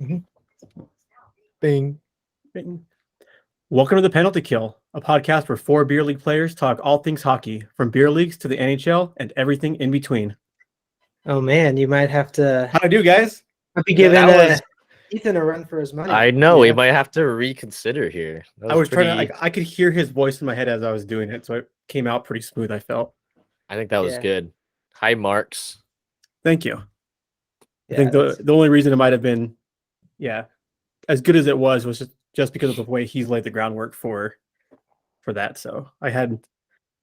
Mhm. Bing. Bing. Welcome to the Penalty Kill, a podcast where four beer league players talk all things hockey, from beer leagues to the NHL and everything in between. Oh man, you might have to How do I do, guys? be giving That was. Ethan a run for his money. I know we Yeah. might have to reconsider here. That I was pretty, trying to. I could hear his voice in my head as I was doing it, so it came out pretty smooth. I felt. I think that was Yeah. good. High marks. Thank you. Yeah, I think the only reason it might have been, as good as it was just because of the way he's laid the groundwork for that. So I had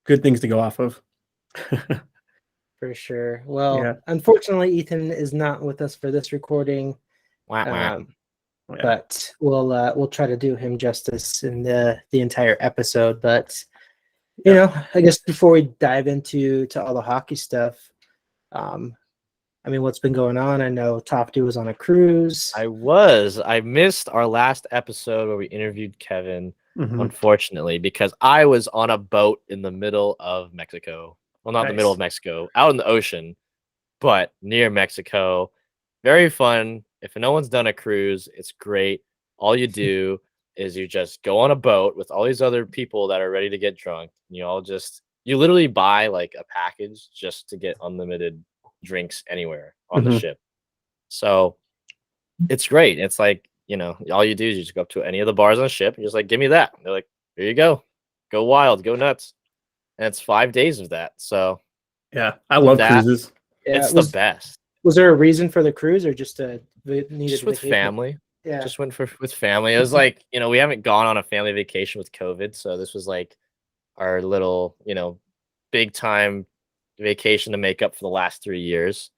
good things to go off of. for sure. Well, Yeah. unfortunately, Ethan is not with us for this recording. Wah, wah. Yeah. But we'll try to do him justice in the entire episode. But you know, I guess before we dive into all the hockey stuff, I mean, what's been going on? I know Tofty was on a cruise. I missed our last episode where we interviewed Kevin, Mhm. unfortunately, because I was on a boat in the middle of Mexico. Well, not the middle Nice. of Mexico, out in the ocean, but near Mexico. Very fun. If no one's done a cruise, it's great. All you do is you just go on a boat with all these other people that are ready to get drunk. You literally buy like a package just to get unlimited drinks anywhere on the Mhm. ship. So it's great. It's like, all you do is you just go up to any of the bars on the ship and just like, give me that. They're like, here you go. Go wild, go nuts. And it's 5 days of that. So Yeah, I love that- cruises. Yeah, it's was the best. there a reason for the cruise, or just needed Just with vacation? family. Yeah, Just went with family. It was like, we haven't gone on a family vacation with COVID. So this was like our little, big time vacation to make up for the last 3 years.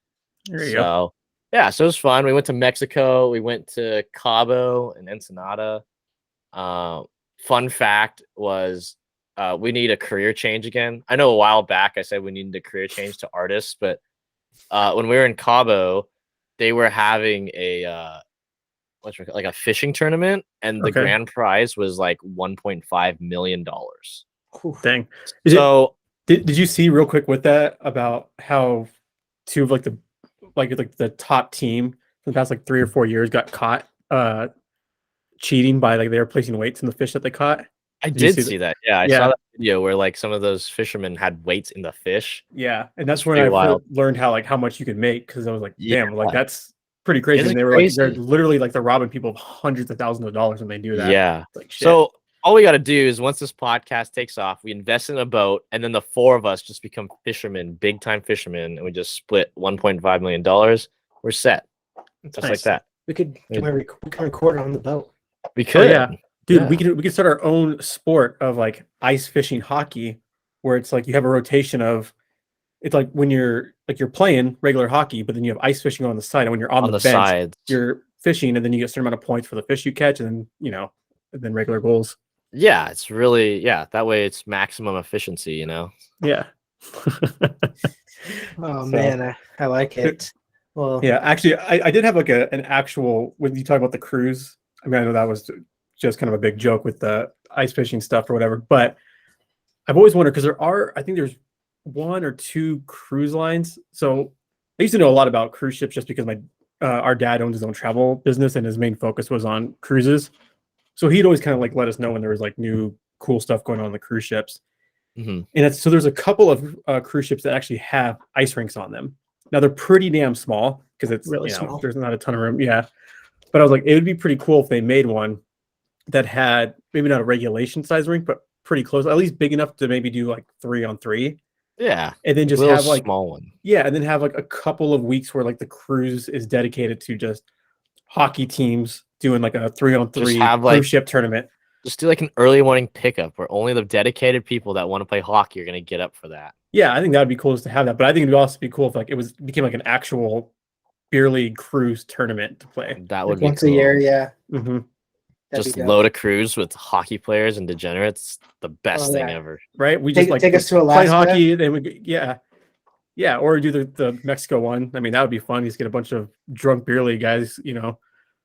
There you go. So yeah, so it was fun. We went to Mexico. We went to Cabo and Ensenada. Fun fact was we need a career change again. I know a while back I said we needed a career change to artists, but when we were in Cabo, they were having a like a fishing tournament, and the Okay. grand prize was like $1.5 million. Dang. Did you see real quick with that about how two of like the top team for the past like 3 or 4 years got caught cheating by like they were placing weights in the fish that they caught? I Did you did see see that. Yeah, I Yeah. saw that video where like some of those fishermen had weights in the fish. Yeah, and that's It's when pretty I wild. learned how much you could make, because I was like, Yeah. damn, like that's pretty crazy. Isn't And it they were like, they're crazy? literally like they're robbing people of hundreds of thousands of dollars when they do that. Yeah. It's like shit. So all we got to do is once this podcast takes off, we invest in a boat, and then the four of us just become fishermen, big time fishermen, and we just split $1.5 million. We're set, It's just like nice. that. we could Yeah. we can record on the boat. We Oh, could. yeah. Dude, Yeah. we could start our own sport of like ice fishing hockey, where it's like you have a rotation of, it's like when you're playing regular hockey, but then you have ice fishing on the side, and when you're on, On the the bench, sides. you're fishing, and then you get a certain amount of points for the fish you catch, and then and then regular goals. Yeah, it's really that way it's maximum efficiency. Yeah. Oh So, man, I like it. Well, yeah, actually, I did have like an actual, when you talk about the cruise. I mean, I know that was just kind of a big joke with the ice fishing stuff or whatever, but I've always wondered, because I think there's 1 or 2 cruise lines. So I used to know a lot about cruise ships just because our dad owns his own travel business, and his main focus was on cruises. So he'd always kind of like let us know when there was like new cool stuff going on the cruise ships. Mhm. And so there's a couple of cruise ships that actually have ice rinks on them. Now they're pretty damn small, because it's Really small. There's not a ton of room. Yeah, but I was like, it would be pretty cool if they made one that had maybe not a regulation size rink, but pretty close, at least big enough to maybe do like 3-on-3, Yeah. and then just Little have like small one. and then have like a couple of weeks where like the cruise is dedicated to just hockey teams doing like a 3-on-3 Just have, cruise like- ship tournament. Just do like an early morning pickup where only the dedicated people that want to play hockey are going to get up for that. Yeah, I think that would be cool to have that. But I think it would also be cool if like it became like an actual beer league cruise tournament to play. That would like be once cool. a year, yeah. Mm-hmm. That'd Just be dope. load a cruise with hockey players and degenerates. The best thing yeah. ever. Right? We Take- just like take us to play Alaska? hockey, then yeah, or do the Mexico one. I mean, that would be fun. You just get a bunch of drunk beer league guys,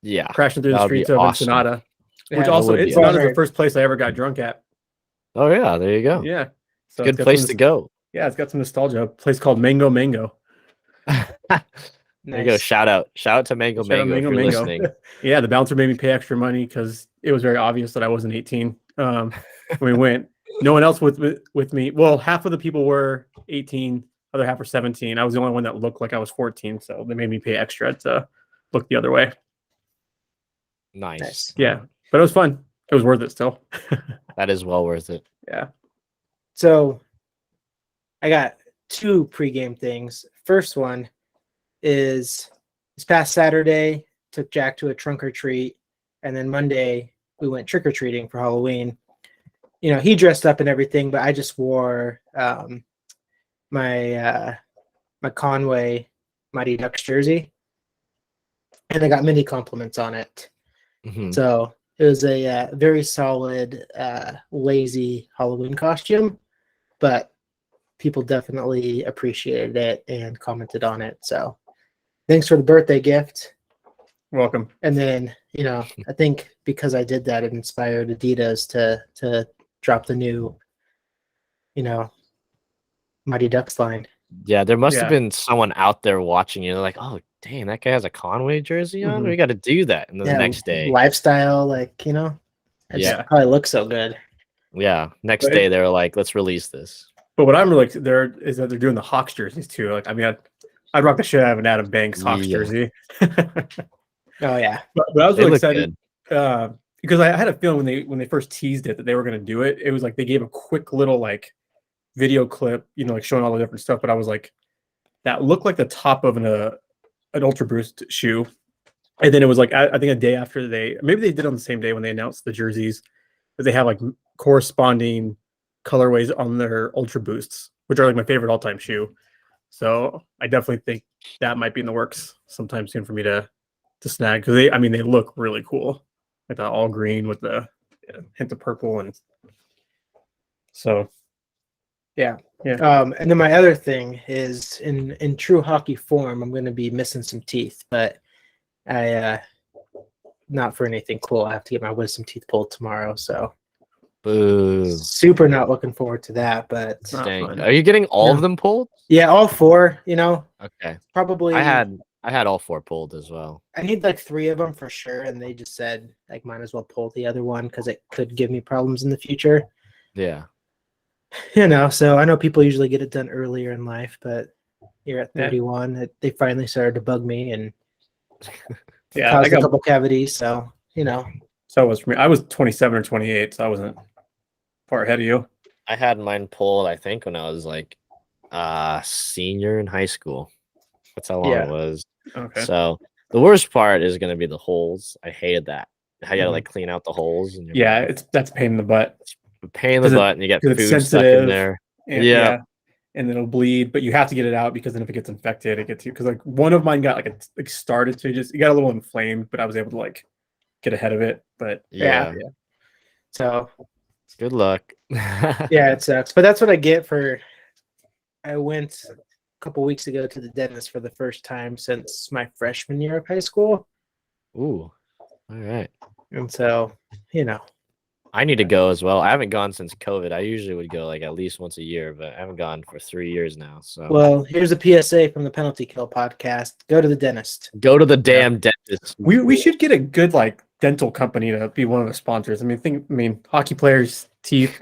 Yeah. crashing through the That would be streets of awesome. Ensenada. Yeah, Which that also, would be Ensenada is the awesome. first place I ever got drunk at. Oh yeah, there you go. Yeah. So Good it's got place some to go. Yeah, it's got some nostalgia. A place called Mango Mango. There you go. Nice. Shout out to Mango Shout out Mango if Mango you're Mango. listening. Yeah, the bouncer made me pay extra money because it was very obvious that I wasn't 18 when we went. No one else with me. Well, half of the people were 18, other half were 17. I was the only one that looked like I was 14, so they made me pay extra to look the other way. Nice. Yeah, but it was fun. It was worth it still. That is well worth it. Yeah. So I got two pregame things. First one is this past Saturday, took Jack to a trunk or treat, and then Monday we went trick or treating for Halloween. You know, he dressed up and everything, but I just wore my Conway Mighty Ducks jersey, and I got many compliments on it. Mhm. So it was a very solid, lazy Halloween costume, but people definitely appreciated it and commented on it. So thanks for the birthday gift. Welcome. And then, you know, I think because I did that, it inspired Adidas to drop the new, you know, Mighty Ducks line. Yeah, there must have Yeah. been someone out there watching you. They're like, oh, dang, that guy has a Conway jersey on. Mhm. We got to do that. And then the next day, lifestyle, like, you know, it Yeah. just probably looks so good. next But day they were like, let's release this. But what I'm really there is that they're doing the Hawks jerseys too. Like, I mean, I'd rock the shit out of an Adam Banks Hawks Yeah. jersey. Oh yeah, but I was They really look excited good. because I had a feeling when they first teased it that they were going to do it. It was like they gave a quick little like video clip, you know, like showing all the different stuff. But I was like, that looked like the top of an Ultra Boost shoe. And then it was like I think a day after maybe they did it on the same day when they announced the jerseys, that they have like corresponding colorways on their Ultra Boosts, which are like my favorite all-time shoe. So I definitely think that might be in the works sometime soon for me to snag, because they look really cool, like the all green with the hint of purple, and so yeah. Yeah. And then my other thing is in true hockey form, I'm going to be missing some teeth, but I not for anything cool. I have to get my wisdom teeth pulled tomorrow, so Boo. super not looking forward to that. But Not Dang. fun. Are you getting all Yeah. of them pulled? yeah, all four. You know, Okay. probably I had all 4 pulled as well. I need like 3 of them for sure, and they just said like might as well pull the other one because it could give me problems in the future. Yeah. You know, so I know people usually get it done earlier in life, but you're at Yeah. 31. They finally started to bug me and Yeah, caused a couple cavities. So you know, so it was for me. I was 27 or 28, so I wasn't far ahead of you. I had mine pulled, I think, when I was like senior in high school. That's how long Yeah. it was. Okay. So the worst part is gonna be the holes. I hated that. How you gotta Mhm. like clean out the holes in your Yeah, mouth. that's a pain in the butt. A pain in the 'Cause butt, and you get 'cause food it's stuck in sensitive. there. And, Yeah. and then it'll bleed, but you have to get it out because then if it gets infected, it gets you. Because like one of mine got like started to it got a little inflamed, but I was able to like get ahead of it. But Yeah. so Good luck. yeah, it sucks. But that's what I get for. I went a couple weeks ago to the dentist for the first time since my freshman year of high school, Ooh. All right. and so you know, I need to go as well. I haven't gone since COVID. I usually would go like at least once a year, but I haven't gone for 3 years now. So well, here's a PSA from the Penalty Kill podcast: go to the dentist. go to the damn dentist. we should get a good like dental company to be one of the sponsors. I mean, hockey players' teeth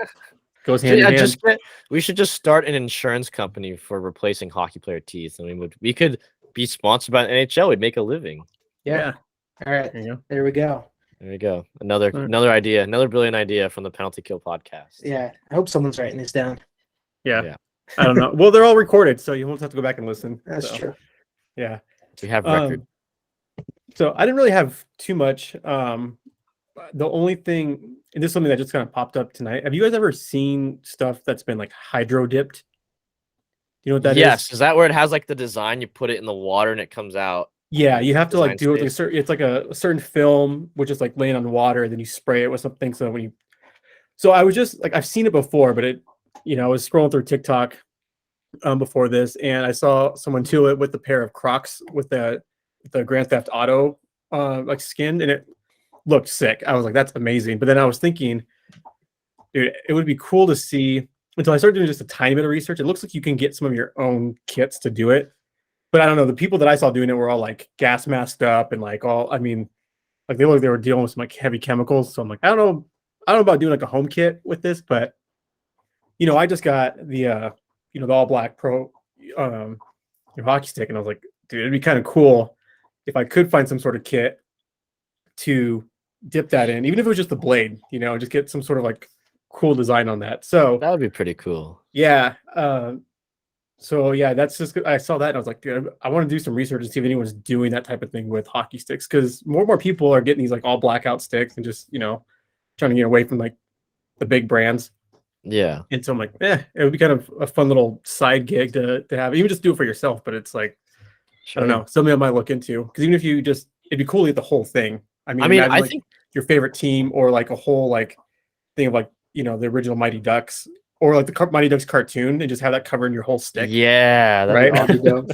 goes hand in hand. We should just start an insurance company for replacing hockey player teeth. I mean, we could be sponsored by the NHL. We'd make a living. Yeah. All right. There you go. There we go. There you go. Another All right. idea, another brilliant idea from the Penalty Kill podcast. Yeah. I hope someone's writing this down. Yeah. I don't know. Well, they're all recorded, so you won't have to go back and listen. That's so, true. Yeah. We have record. So I didn't really have too much. The only thing, and this is something that just kind of popped up tonight. Have you guys ever seen stuff that's been like hydro dipped? You know what that is? Yes. Is that where it has like the design? You put it in the water and it comes out. Yeah, you have to like Design do it with it's like a certain film, which is like laying on water, and then you spray it with something. So I was just like, I've seen it before, but I was scrolling through TikTok before this, and I saw someone do it with a pair of Crocs with the Grand Theft Auto like skin, and it looked sick. I was like, that's amazing. But then I was thinking, dude, it would be cool to see. Until I started doing just a tiny bit of research, it looks like you can get some of your own kits to do it. but I don't know. The people that I saw doing it were all like gas masked up and like all. I mean, like they look like they were dealing with some like heavy chemicals. So I'm like, I don't know about doing like a home kit with this, but I just got the the all black pro hockey stick, and I was like, dude, it'd be kind of cool if I could find some sort of kit to dip that in, even if it was just the blade, just get some sort of like cool design on that. So That would be pretty cool. yeah. So yeah, that's just I saw that and I was like, dude, I want to do some research and see if anyone's doing that type of thing with hockey sticks because more and more people are getting these like all blackout sticks and just trying to get away from like the big brands. Yeah. And so I'm like, it would be kind of a fun little side gig to have. Even just do it for yourself, but it's like Sure. I don't know, something I might look into because even if you it'd be cool to get the whole thing. I mean, imagine, I like, think your favorite team or like a whole like thing of like the original Mighty Ducks or like the Mighty Ducks cartoon and just have that covering your whole stick. yeah, that'd right. be awesome.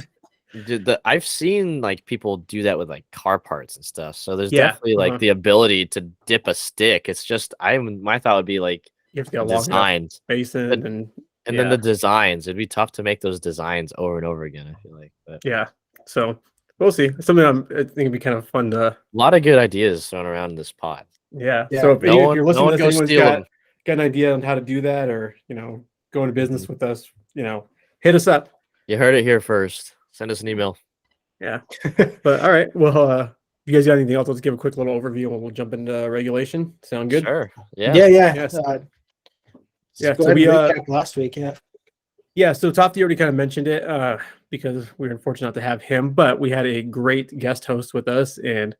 Dude, I've seen like people do that with like car parts and stuff. So there's Yeah, definitely like the ability to dip a stick. It's just my thought would be like You have to get a the long enough designs basin But- and and then the designs. It'd be tough to make those designs over and over again, I feel like. But yeah. So we'll see. It's something I think it'd be kind of fun to. a lot of good ideas thrown around in this pod. Yeah. Yeah. So if, No if you're one listening to this, goes anyone's steal got them. an idea on how to do that or go into business with us, hit us up. You heard it here first. Send us an email. Yeah. But all right. Well, if you guys got anything else, let's give a quick little overview and we'll jump into regulation. Sound good? Sure. Yeah. Yeah. Yes. Yeah. So Go ahead we and recap last week. Yeah. Yeah, so Tofty already kind of mentioned it because we were fortunate to have him, but we had a great guest host with us and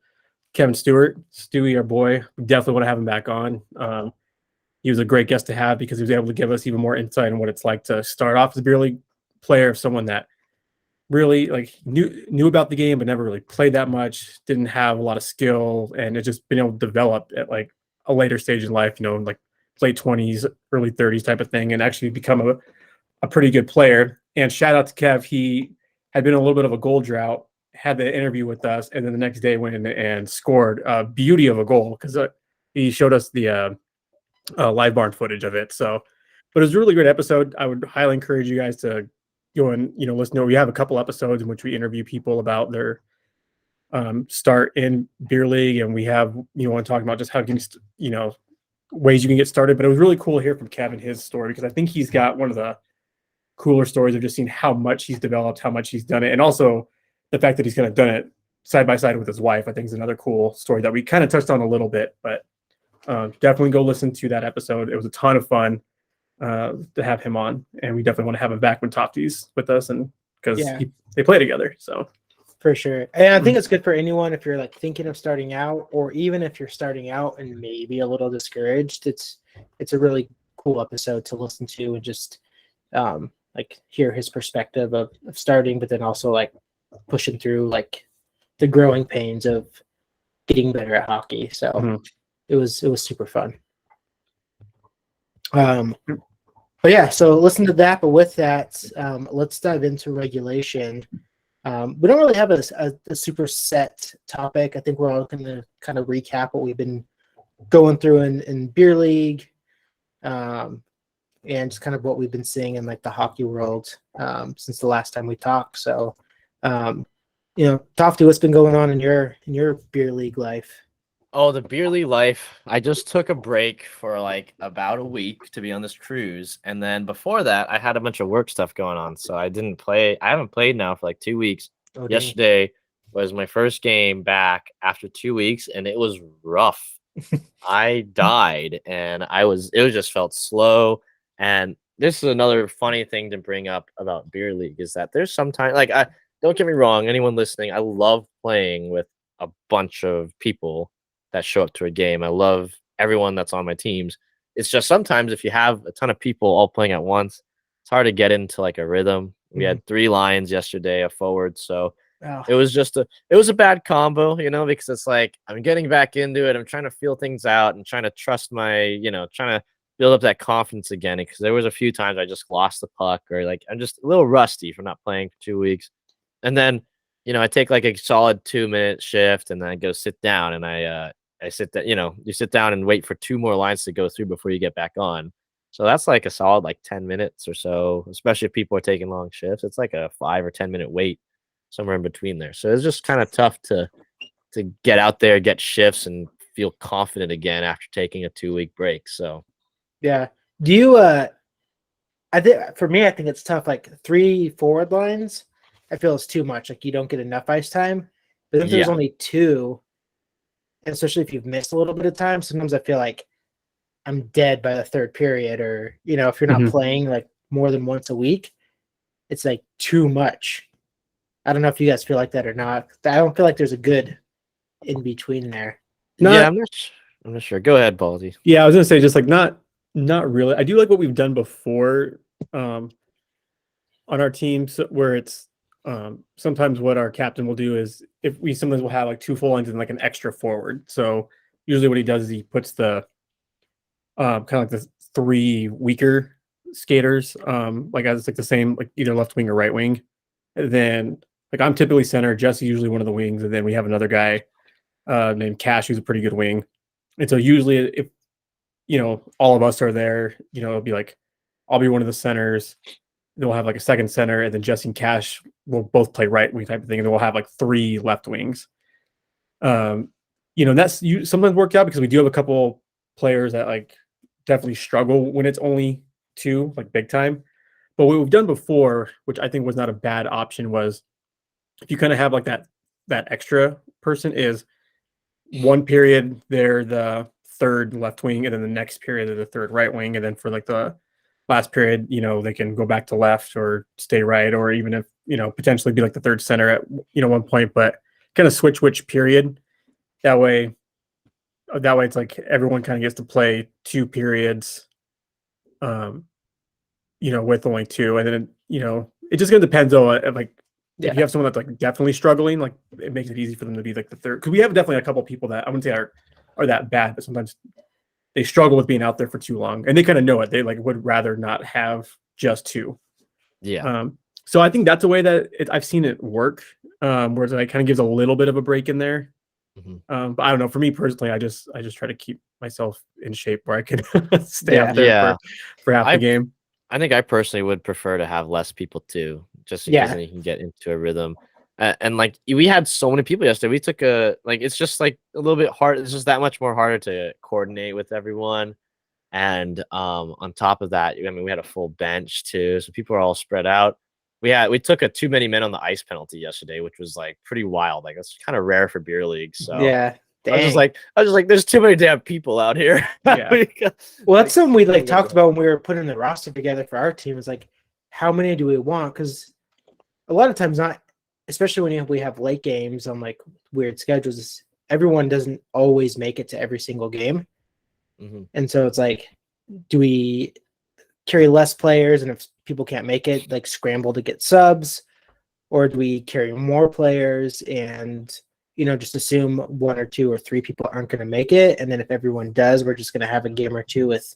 Kevin Stewart, Stewie, our boy. We definitely want to have him back on. He was a great guest to have because he was able to give us even more insight on what it's like to start off as a beer league player, someone that really like knew about the game but never really played that much, didn't have a lot of skill, and had just been able to develop at like a later stage in life, like late 20s, early 30s type of thing, and actually become a pretty good player. And shout out to Kev. He had been a little bit of a goal drought, had the interview with us, and then the next day went in and scored a beauty of a goal because he showed us the live barn footage of it. So, but it was a really great episode. I would highly encourage you guys to go and listen to it. We have a couple episodes in which we interview people about their start in beer league, and we have one talking about just how you can ways you can get started. But it was really cool to hear from Kevin his story because I think he's got one of the cooler stories of just seeing how much he's developed, how much he's done it, and also the fact that he's kind of done it side by side with his wife. I think is another cool story that we kind of touched on a little bit, but definitely go listen to that episode. It was a ton of fun to have him on, and we definitely want to have him back when Tofty's with us, and because they play together. So for sure, and I think it's good for anyone if you're like thinking of starting out, or even if you're starting out and maybe a little discouraged. It's a really cool episode to listen to and just like hear his perspective of starting, but then also like pushing through like the growing pains of getting better at hockey. So it was super fun. But yeah, so listen to that. But with that, let's dive into regulation. We don't really have a super set topic. I think we're all going to kind of recap what we've been going through in beer league, and just kind of what we've been seeing in like the hockey world since the last time we talked. So, Tofty, what's been going on in your beer league life? Oh, the beer league life. I just took a break for like about a week to be on this cruise. And then before that, I had a bunch of work stuff going on. So I didn't play. I haven't played now for like 2 weeks. Oh, Yesterday was my first game back after 2 weeks, and it was rough. I died, and it just felt slow. And this is another funny thing to bring up about beer league is that there's sometimes don't get me wrong, anyone listening, I love playing with a bunch of people that show up to a game. I love everyone that's on my teams. It's just sometimes if you have a ton of people all playing at once, it's hard to get into like a rhythm. We had 3 lines yesterday, a forward, so it was a bad combo, because it's like I'm getting back into it. I'm trying to feel things out and trying to trust my, trying to build up that confidence again. Because there was a few times I just lost the puck or like I'm just a little rusty from not playing for 2 weeks. And then, I take like a solid 2-minute shift and then I go sit down and I sit that, you sit down and wait for 2 more lines to go through before you get back on. So that's like a solid like 10 minutes or so, especially if people are taking long shifts. It's like a 5 or 10 minute wait. somewhere in between there. So it's just kind of tough to get out there, get shifts, and feel confident again after taking a 2-week break. So Yeah. Do you I think for me, I think it's tough. Like 3 forward lines, I feel it's too much. Like you don't get enough ice time. But if there's Yeah. only 2, and especially if you've missed a little bit of time, sometimes I feel like I'm dead by the 3rd period, or if you're not Mhm. playing like more than once a week, it's like too much. I don't know if you guys feel like that or not. I don't feel like there's a good in between there. yeah, I'm not sure. Go ahead, Baldy. Yeah, I was gonna say just like not really. I do like what we've done before on our teams where it's sometimes what our captain will do is if we sometimes will have like 2 full lines and like an extra forward. So usually what he does is he puts the kind of like the 3 weaker skaters like as like the same like either left wing or right wing. And then like I'm typically center, Jesse's usually one of the wings, and then we have another guy named Cash who's a pretty good wing. And so usually if all of us are there, it'll be like I'll be one of the centers. Then we'll have like a second center, and then Jesse and Cash will both play right wing type of thing, and then we'll have like 3 left wings. And that's sometimes worked out because we do have a couple players that like definitely struggle when it's only 2, like big time. But what we've done before, which I think was not a bad option, was if you kind of have like that extra person is 1 period they're the 3rd left wing, and then the next period they're the 3rd right wing, and then for like the last period, they can go back to left or stay right, or even if potentially be like the 3rd center at one point, but kind of switch which period. That way it's like everyone kind of gets to play 2 periods, with only 2, and then it just gonna depends on like if you have someone that's like definitely struggling, like it makes it easy for them to be like the 3rd, because we have definitely a couple people that I wouldn't say are that bad, but sometimes they struggle with being out there for too long, and they kind of know it. They like would rather not have just 2. Yeah. So I think that's a way that I've seen it work, where it like kind of gives a little bit of a break in there. Mhm. But I don't know. For me personally, I just try to keep myself in shape where I can stay out there Yeah. for half the game. I think I personally would prefer to have less people too, just because Yeah. then you can get into a rhythm. And like we had so many people yesterday, we took it's just like a little bit hard. It's just that much more harder to coordinate with everyone. And on top of that, I mean, we had a full bench too, so people are all spread out. We took a too many men on the ice penalty yesterday, which was like pretty wild. Like that's kind of rare for beer leagues. So Yeah. I was Dang. just like, there's too many damn people out here. Yeah. Well, that's something we like talked about when we were putting the roster together for our team. Is like, how many do we want? Because a lot of times, not especially when we have late games on like weird schedules, everyone doesn't always make it to every single game, and so it's like, do we carry less players, and if people can't make it, like scramble to get subs, or do we carry more players and just assume 1 or 2 or 3 people aren't going to make it, and then if everyone does, we're just going to have a game or 2 with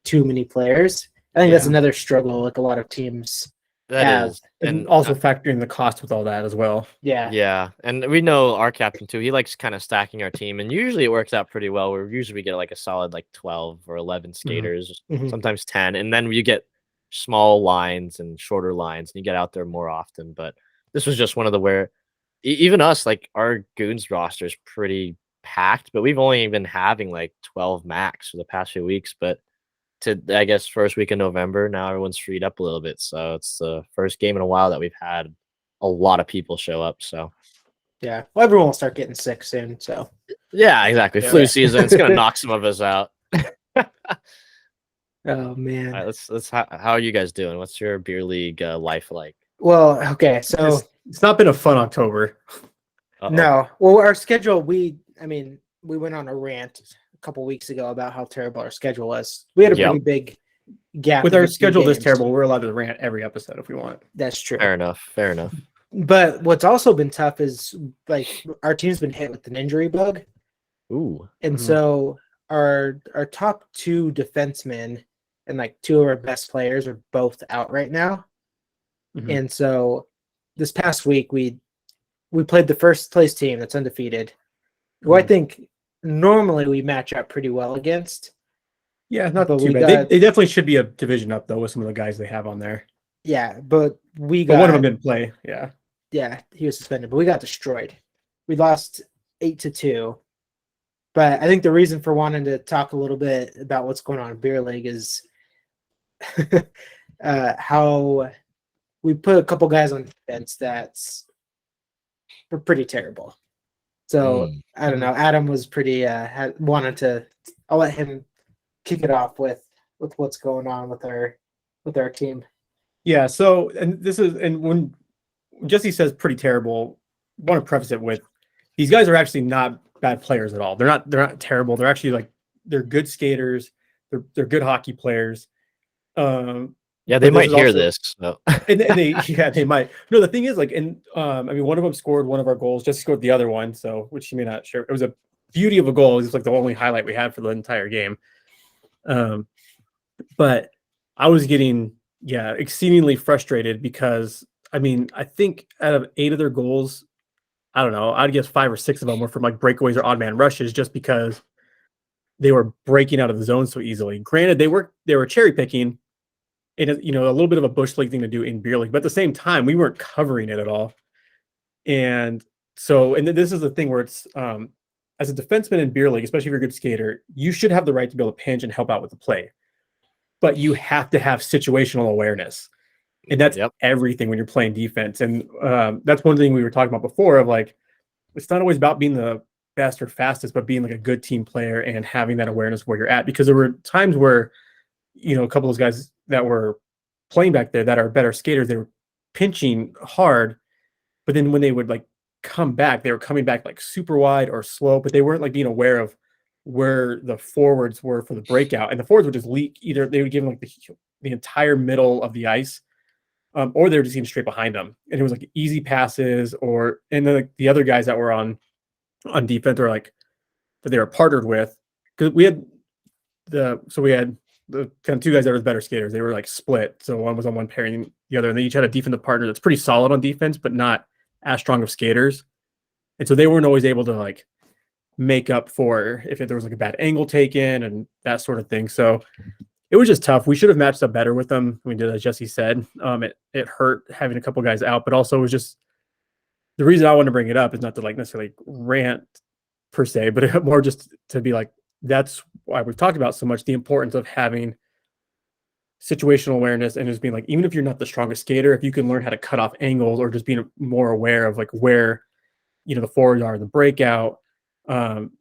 too many players. I think that's another struggle like a lot of teams have. And also factoring the cost with all that as well. Yeah, and we know our captain too. He likes kind of stacking our team, and usually it works out pretty well. Where usually we get like a solid like 12 or 11 skaters, sometimes 10, and then you get small lines and shorter lines, and you get out there more often. But this was just one of the where even us, like our goons roster is pretty packed, but we've only been having like 12 max for the past few weeks. But to I guess first week in November, now everyone's freed up a little bit, so it's the first game in a while that we've had a lot of people show up. So yeah, well, everyone will start getting sick soon. So yeah, exactly. Flu season, it's gonna knock some of us out. Oh man. All right, let's how are you guys doing? What's your beer league life like? Well, okay, so It's not been a fun October. no. Well, our schedule, we went on a rant a couple weeks ago about how terrible our schedule was. We had a pretty big gap with our schedule this games. terrible. We're allowed to rant every episode if we want. That's true. Fair enough. But what's also been tough is like our team's been hit with an injury bug. Ooh. And so our top 2 defensemen and like 2 of our best players are both out right now. And so this past week we played the first place team that's undefeated, who I think normally we match up pretty well against. Yeah, not too bad. They definitely should be a division up though with some of the guys they have on there. Yeah, but one of them didn't play. Yeah. he was suspended, but we got destroyed. We lost 8-2. But I think the reason for wanting to talk a little bit about what's going on in beer league is how we put a couple guys on defense that's were pretty terrible. So I don't know. Adam was pretty wanted to. I'll let him kick it off with what's going on with our team. Yeah. So, and when Jesse says pretty terrible, I want to preface it with these guys are actually not bad players at all. They're not terrible. They're actually they're good skaters. They're good hockey players. Yeah, they might hear this. So. and they might. No, the thing is, I mean, one of them scored one of our goals. Jesse scored the other one, so which you may not share. It was a beauty of a goal. It was like the only highlight we had for the entire game. But I was getting exceedingly frustrated because I mean, I think out of 8 of their goals, I don't know, I'd guess 5 or 6 of them were from like breakaways or odd man rushes, just because they were breaking out of the zone so easily. Granted, they were cherry picking. It is, a little bit of a bush league thing to do in beer league, but at the same time, we weren't covering it at all. And so, and this is the thing where it's, as a defenseman in beer league, especially if you're a good skater, you should have the right to be able to pinch and help out with the play, but you have to have situational awareness. And that's everything when you're playing defense. And that's one thing we were talking about before of like, it's not always about being the best or fastest, but being like a good team player and having that awareness where you're at, because there were times where, a couple of those guys that were playing back there that are better skaters, they were pinching hard, but then when they would like come back, they were coming back like super wide or slow, but they weren't like being aware of where the forwards were for the breakout, and the forwards would just leak. Either they would give them like the entire middle of the ice, or they were just getting straight behind them, and it was like easy passes, and then the other guys that were on defense or like that they were partnered with, because we had the kind of 2 guys that were better skaters. They were like split. So one was on one pair and the other, and they each had a defensive partner that's pretty solid on defense, but not as strong of skaters. And so they weren't always able to like make up for if there was like a bad angle taken and that sort of thing. So it was just tough. We should have matched up better with them. We did, as Jesse said. It hurt having a couple guys out, but also it was just the reason I want to bring it up is not to like necessarily rant per se, but more just to be like, that's why we've talked about so much the importance of having situational awareness and just being like, even if you're not the strongest skater, if you can learn how to cut off angles or just being more aware of like where, the forwards are in the breakout, and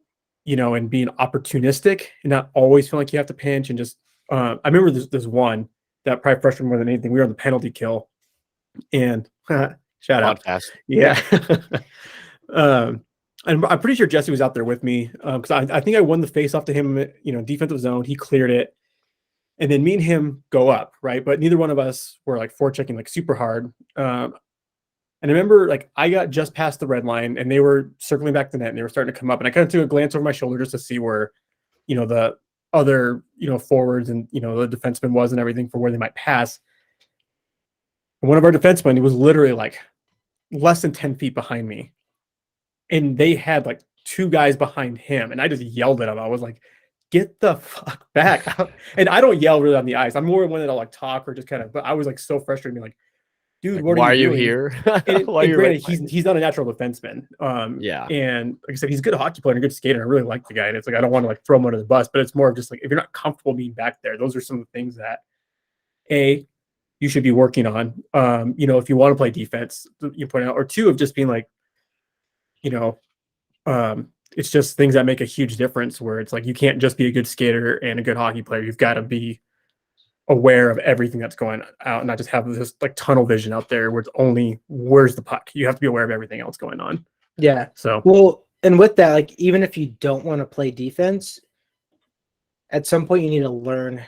being opportunistic and not always feeling like you have to pinch and just, I remember this one that probably frustrated more than anything. We were on the penalty kill and shout out. Yeah. And I'm pretty sure Jesse was out there with me because I think I won the face off to him, defensive zone. He cleared it. And then me and him go up, right? But neither one of us were like forechecking like super hard. And I remember like I got just past the red line and they were circling back the net and they were starting to come up. And I kind of took a glance over my shoulder just to see where, the other, forwards and, the defenseman was and everything for where they might pass. And one of our defensemen, he was literally like less than 10 feet behind me. And they had like 2 guys behind him. And I just yelled at him. I was like, get the fuck back. And I don't yell really on the ice. I'm more one that'll like talk or just kind of, but I was like so frustrated. Like, dude, like, what why are you doing? Here? And granted, he's not a natural defenseman. And like I said, he's a good hockey player and a good skater. I really like the guy. And it's like, I don't want to like throw him under the bus, but it's more of just like, if you're not comfortable being back there, those are some of the things that you should be working on. If you want to play defense, you point out, or 2 of just being like, it's just things that make a huge difference where it's like, you can't just be a good skater and a good hockey player. You've got to be aware of everything that's going out, not just have this like tunnel vision out there where it's only where's the puck. You have to be aware of everything else going on. Yeah. So, well, and with that, like, even if you don't want to play defense, at some point you need to learn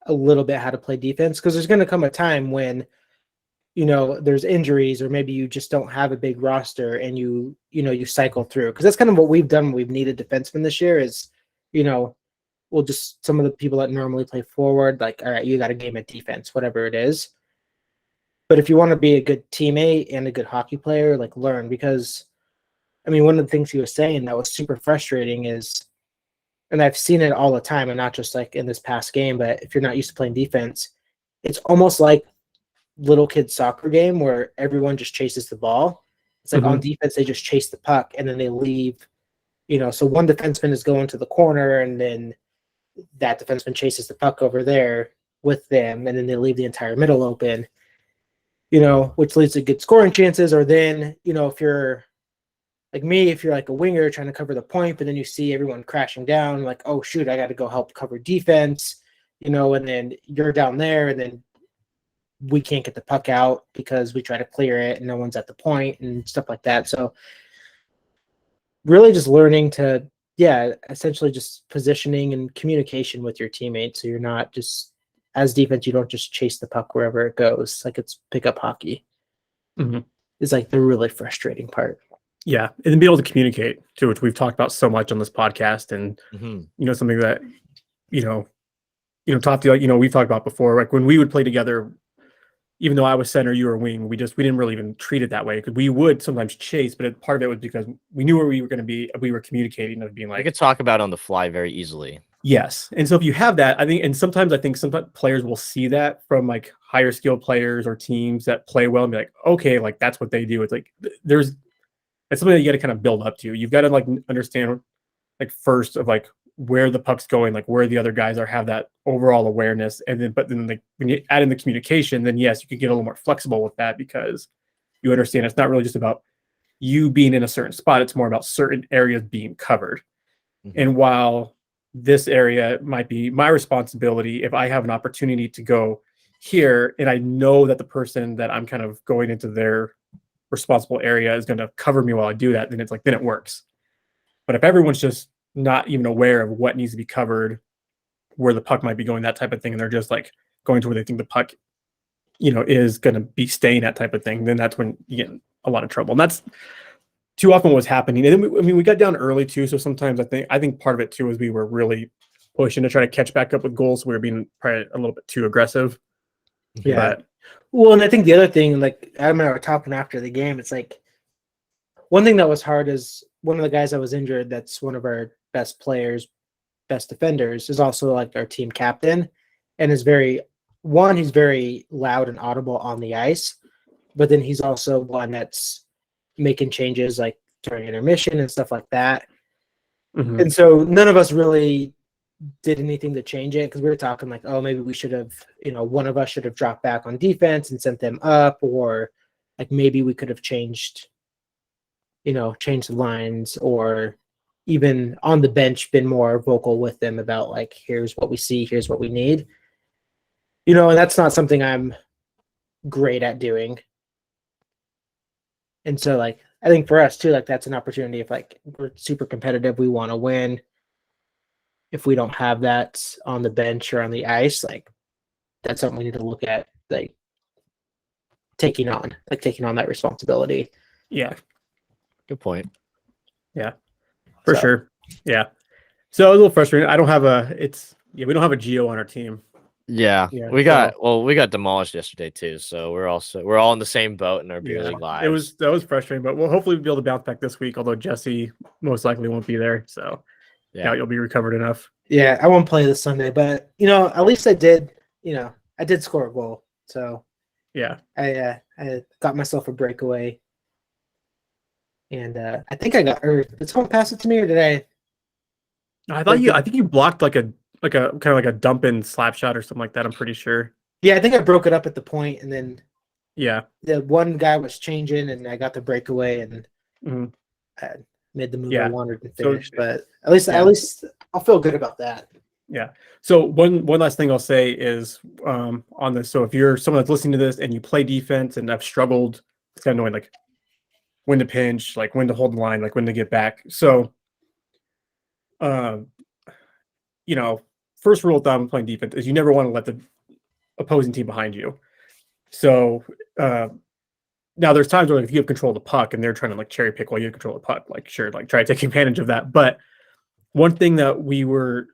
a little bit how to play defense, because there's going to come a time when there's injuries, or maybe you just don't have a big roster and you cycle through. Because that's kind of what we've done when we've needed defensemen this year is, we'll just, some of the people that normally play forward, like, all right, you got a game at defense, whatever it is. But if you want to be a good teammate and a good hockey player, like, learn. Because, I mean, one of the things he was saying that was super frustrating is, and I've seen it all the time, and not just like in this past game, but if you're not used to playing defense, it's almost like little kid soccer game where everyone just chases the ball. It's like on defense, they just chase the puck and then they leave, so one defenseman is going to the corner and then that defenseman chases the puck over there with them and then they leave the entire middle open, which leads to good scoring chances. Or then, if you're like me, if you're like a winger trying to cover the point, but then you see everyone crashing down, like, oh shoot, I got to go help cover defense, and then you're down there and then we can't get the puck out because we try to clear it and no one's at the point and stuff like that. So really just learning to, essentially just positioning and communication with your teammates. So you're not just, as defense, you don't just chase the puck wherever it goes. Like it's pickup hockey is like the really frustrating part. Yeah. And then be able to communicate too, which we've talked about so much on this podcast. And, something that, talk to, we've talked about before, like when we would play together, even though I was center, you were wing, we didn't really even treat it that way. Because we would sometimes chase, but part of it was because we knew where we were going to be. We were communicating of being like, we could talk about on the fly very easily. Yes. And so if you have that, sometimes some players will see that from like higher skilled players or teams that play well and be like, okay, like that's what they do. It's like it's something that you got to kind of build up to. You've got to like understand like first of like where the puck's going, like where the other guys are, have that overall awareness. And then, but then like when you add in the communication, then yes, you can get a little more flexible with that because you understand it's not really just about you being in a certain spot. It's more about certain areas being covered. And while this area might be my responsibility, if I have an opportunity to go here and I know that the person that I'm kind of going into their responsible area is going to cover me while I do that, then it's like, then it works. But if everyone's just not even aware of what needs to be covered, where the puck might be going, that type of thing, and they're just like going to where they think the puck, is going to be staying, that type of thing, then that's when you get in a lot of trouble. And that's too often what's happening. And then we got down early too. So sometimes I think part of it too is we were really pushing to try to catch back up with goals. So we were being probably a little bit too aggressive. Yeah. Well, and I think the other thing, like Adam and I were talking after the game, it's like one thing that was hard is one of the guys that was injured, that's one of our best players, best defenders, is also like our team captain and is he's very loud and audible on the ice, but then he's also one that's making changes like during intermission and stuff like that. And so none of us really did anything to change it because we were talking like, oh, maybe we should have, one of us should have dropped back on defense and sent them up, or like maybe we could have changed the lines, or even on the bench been more vocal with them about like, here's what we see, here's what we need. And that's not something I'm great at doing. And so like, I think for us too, like that's an opportunity if like we're super competitive, we want to win. If we don't have that on the bench or on the ice, like that's something we need to look at, like taking on that responsibility. Yeah. Good point. Yeah, for sure. Yeah. So a little frustrating. We don't have a Geo on our team. Yeah. We got demolished yesterday too. So we're all in the same boat in our beer league lives. That was frustrating, but we'll hopefully be able to bounce back this week, although Jesse most likely won't be there. So yeah, you'll be recovered enough. Yeah, I won't play this Sunday, but at least I did score a goal. So yeah, I got myself a breakaway. And I think did someone pass it to me, or did I? I think you blocked like a kind of like a dump in slap shot or something like that. I'm pretty sure. Yeah, I think I broke it up at the point, and then yeah, the one guy was changing, and I got the breakaway, and I made the move I wanted and finished. But at least I'll feel good about that. Yeah. So one last thing I'll say is on this. So if you're someone that's listening to this and you play defense and have struggled, it's kind of annoying, like when to pinch, like when to hold the line, like when to get back. So, first rule of thumb playing defense is you never want to let the opposing team behind you. So now there's times where if you have control of the puck and they're trying to like cherry pick while you have control of the puck, like sure, like try to take advantage of that. But one thing that we were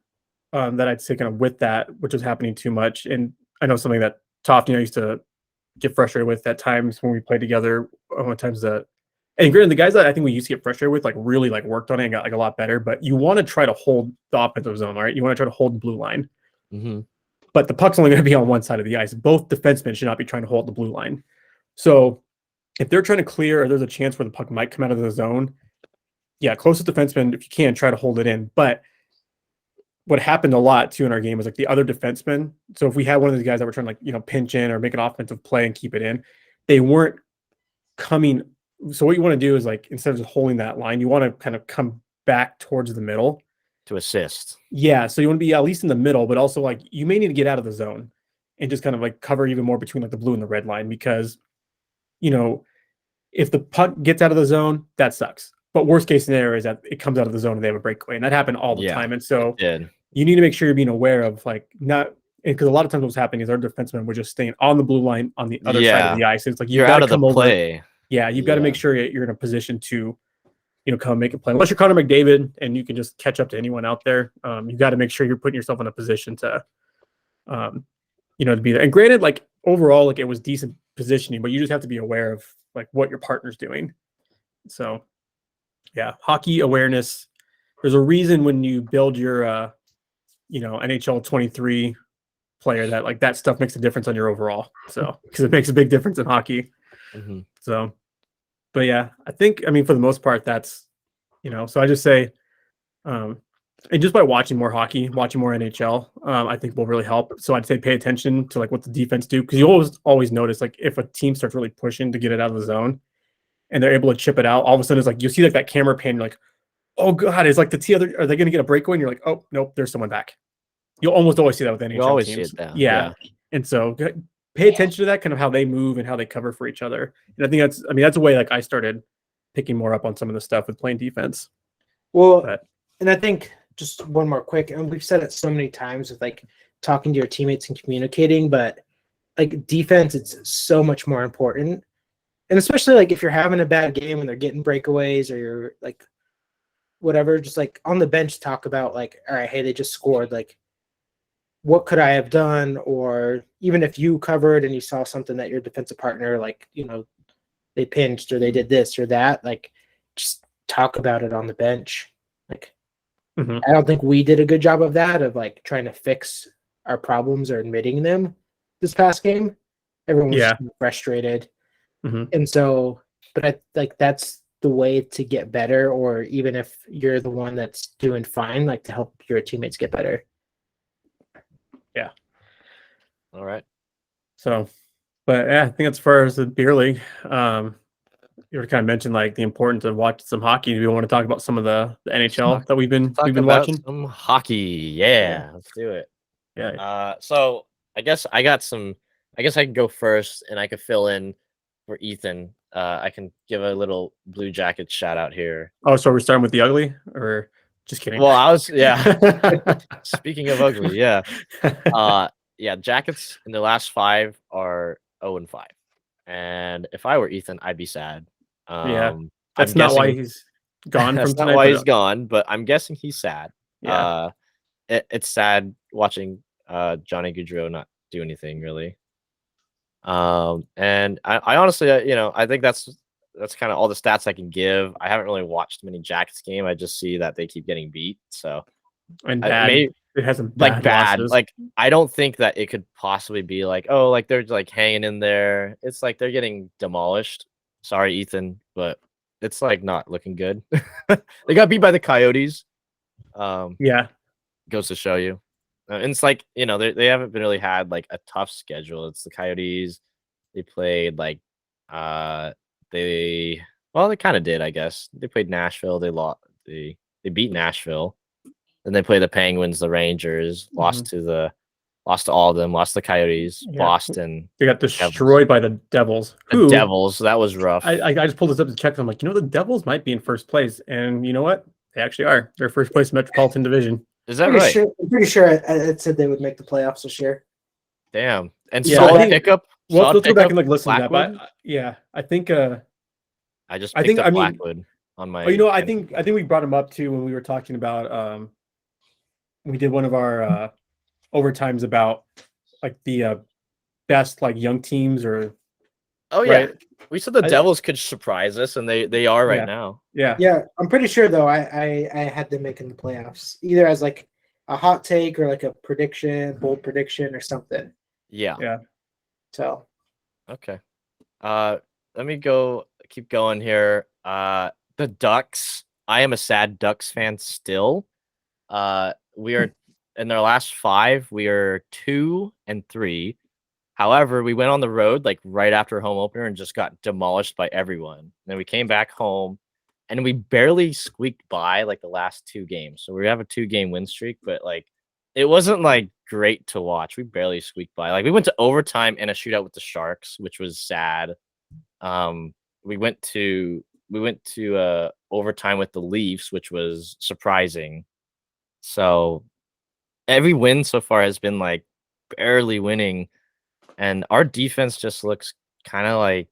that I'd say kind of with that, which was happening too much, and I know something that Tofty used to get frustrated with at times when we played together. And granted, the guys that I think we used to get frustrated with, like really like worked on it and got like a lot better. But you want to try to hold the offensive zone, right? You want to try to hold the blue line. but the puck's only going to be on one side of the ice. Both defensemen should not be trying to hold the blue line. So if they're trying to clear, or there's a chance where the puck might come out of the zone, yeah, closest defenseman, if you can, try to hold it in. But what happened a lot too in our game was like the other defensemen. So if we had one of these guys that were trying to like, you know, pinch in or make an offensive play and keep it in, they weren't coming. So what you want to do is like, instead of just holding that line, you want to kind of come back towards the middle to assist. Yeah. So you want to be at least in the middle, but also like you may need to get out of the zone and just kind of like cover even more between like the blue and the red line, because, you know, if the puck gets out of the zone, that sucks. But worst case scenario is that it comes out of the zone and they have a breakaway, and that happened all the time. And so you need to make sure you're being aware of like not, because a lot of times what's happening is our defensemen were just staying on the blue line on the other side of the ice. It's like you're out of the play. Yeah, you've got to make sure you're in a position to, you know, come make a play. Unless you're Connor McDavid and you can just catch up to anyone out there, you've got to make sure you're putting yourself in a position to, you know, to be there. And granted, like overall, like it was decent positioning, but you just have to be aware of like what your partner's doing. So, yeah, hockey awareness. There's a reason when you build your, you know, NHL 23 player that like that stuff makes a difference on your overall. So, because it makes a big difference in hockey. Mm-hmm. So, but yeah, I mean, for the most part, that's, you know, so I just say, and just by watching more hockey, watching more NHL, I think will really help. So I'd say pay attention to like what the defense do, because you always notice like if a team starts really pushing to get it out of the zone and they're able to chip it out, all of a sudden it's like you see like that camera pan, you're like, oh god, is like the T other, are they going to get a breakaway? And you're like, oh nope, there's someone back. You'll almost always see that with NHL you always teams. See it down. Yeah, and so pay attention to that, kind of how they move and how they cover for each other. And I think that's a way like I started picking more up on some of the stuff with playing defense. Well, and I think just one more quick, and we've said it so many times with like talking to your teammates and communicating, but like defense, it's so much more important. And especially like if you're having a bad game and they're getting breakaways or you're like whatever, just like on the bench, talk about like, all right, hey, they just scored. Like, what could I have done? Or even if you covered and you saw something that your defensive partner, like, you know, they pinched or they did this or that, like just talk about it on the bench. Like, I don't think we did a good job of that, of like trying to fix our problems or admitting them this past game. Everyone was frustrated. And so, but I like that's the way to get better, or even if you're the one that's doing fine, like to help your teammates get better. Yeah. All right. So, but yeah, I think as far as the beer league, you were kind of mentioned like the importance of watching some hockey. Do you want to talk about some of the NHL that we've been watching? Some hockey. Yeah, let's do it. Yeah. So I guess I can go first and I could fill in for Ethan. I can give a little Blue Jackets shout out here. Oh, so we're starting with the ugly, or just kidding? Well, speaking of ugly, Jackets in the last 5 are 0-5. And if I were Ethan, I'd be sad. That's not why he's gone. That's not why he's gone, but I'm guessing he's sad. Yeah. It's sad watching Johnny Gaudreau not do anything really. And I honestly, I think that's kind of all the stats I can give. I haven't really watched many Jackets game. I just see that they keep getting beat. So and it has some bad losses. Like I don't think that it could possibly be like, oh, like they're like hanging in there. It's like they're getting demolished. Sorry, Ethan, but it's like not looking good. They got beat by the Coyotes. Goes to show you. And it's like, they haven't really had like a tough schedule. It's the Coyotes. They played like they kind of did, I guess. They played Nashville. They lost. They beat Nashville. Then they played the Penguins, the Rangers. Lost to all of them. Lost to the Coyotes. Boston. They got destroyed by the Devils. The Devils. That was rough. I just pulled this up to check. I'm like, the Devils might be in first place, and you know what? They actually are. They're first place in Metropolitan Division. Is that right? I'm pretty sure it said they would make the playoffs this year. Damn. And solid pickup. Well, let's go back and like listen to that. But I think I just picked up Blackwood on my. I think we brought him up too when we were talking about we did one of our overtimes about like the best like young teams or. Oh yeah, right? We said the Devils could surprise us, and they are right now. Yeah. I'm pretty sure though. I had them making the playoffs either as like a hot take or like a prediction, bold prediction or something. Yeah. Yeah. So Okay. Let me keep going here. The Ducks. I am a sad Ducks fan still. We are in their last 5, we are 2-3. However, we went on the road like right after home opener and just got demolished by everyone. And then we came back home and we barely squeaked by like the last 2 games. So we have a 2-game win streak, but like it wasn't like great to watch. We barely squeaked by. Like we went to overtime and a shootout with the Sharks, which was sad. We went to overtime with the Leafs, which was surprising. So every win so far has been like barely winning, and our defense just looks kind of like,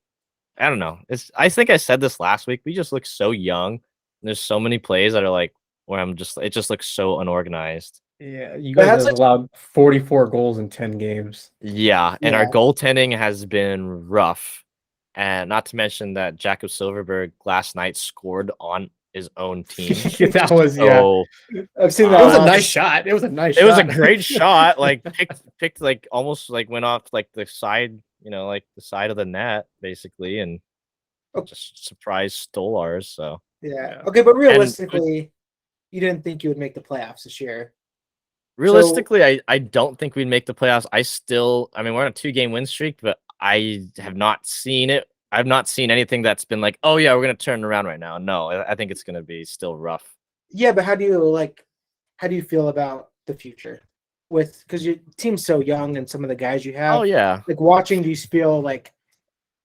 I don't know. I think I said this last week. We just look so young. And there's so many plays that are like where it just looks so unorganized. Yeah, you But guys that's have allowed 44 goals in 10 games. Yeah, and our Yeah. goaltending has been rough. And not to mention that Jakob Silverberg last night scored on his own team. That was So I've seen It that. was a Uh, nice shot. It was a nice it shot. was a great shot. Like picked like almost like went off like the side, like the side of the net basically, and Oh. just surprise stole ours. So Yeah. Okay, but realistically, you didn't think you would make the playoffs this year. realistically, I don't think we'd make the playoffs. I mean, we're on a 2-game win streak, but I have not seen it. I've not seen anything that's been like, oh yeah, we're gonna turn it around right now. No, I think it's gonna be still rough. Yeah, but how do you feel about the future? Because your team's so young and some of the guys you have. Oh yeah, Like watching, do you feel like,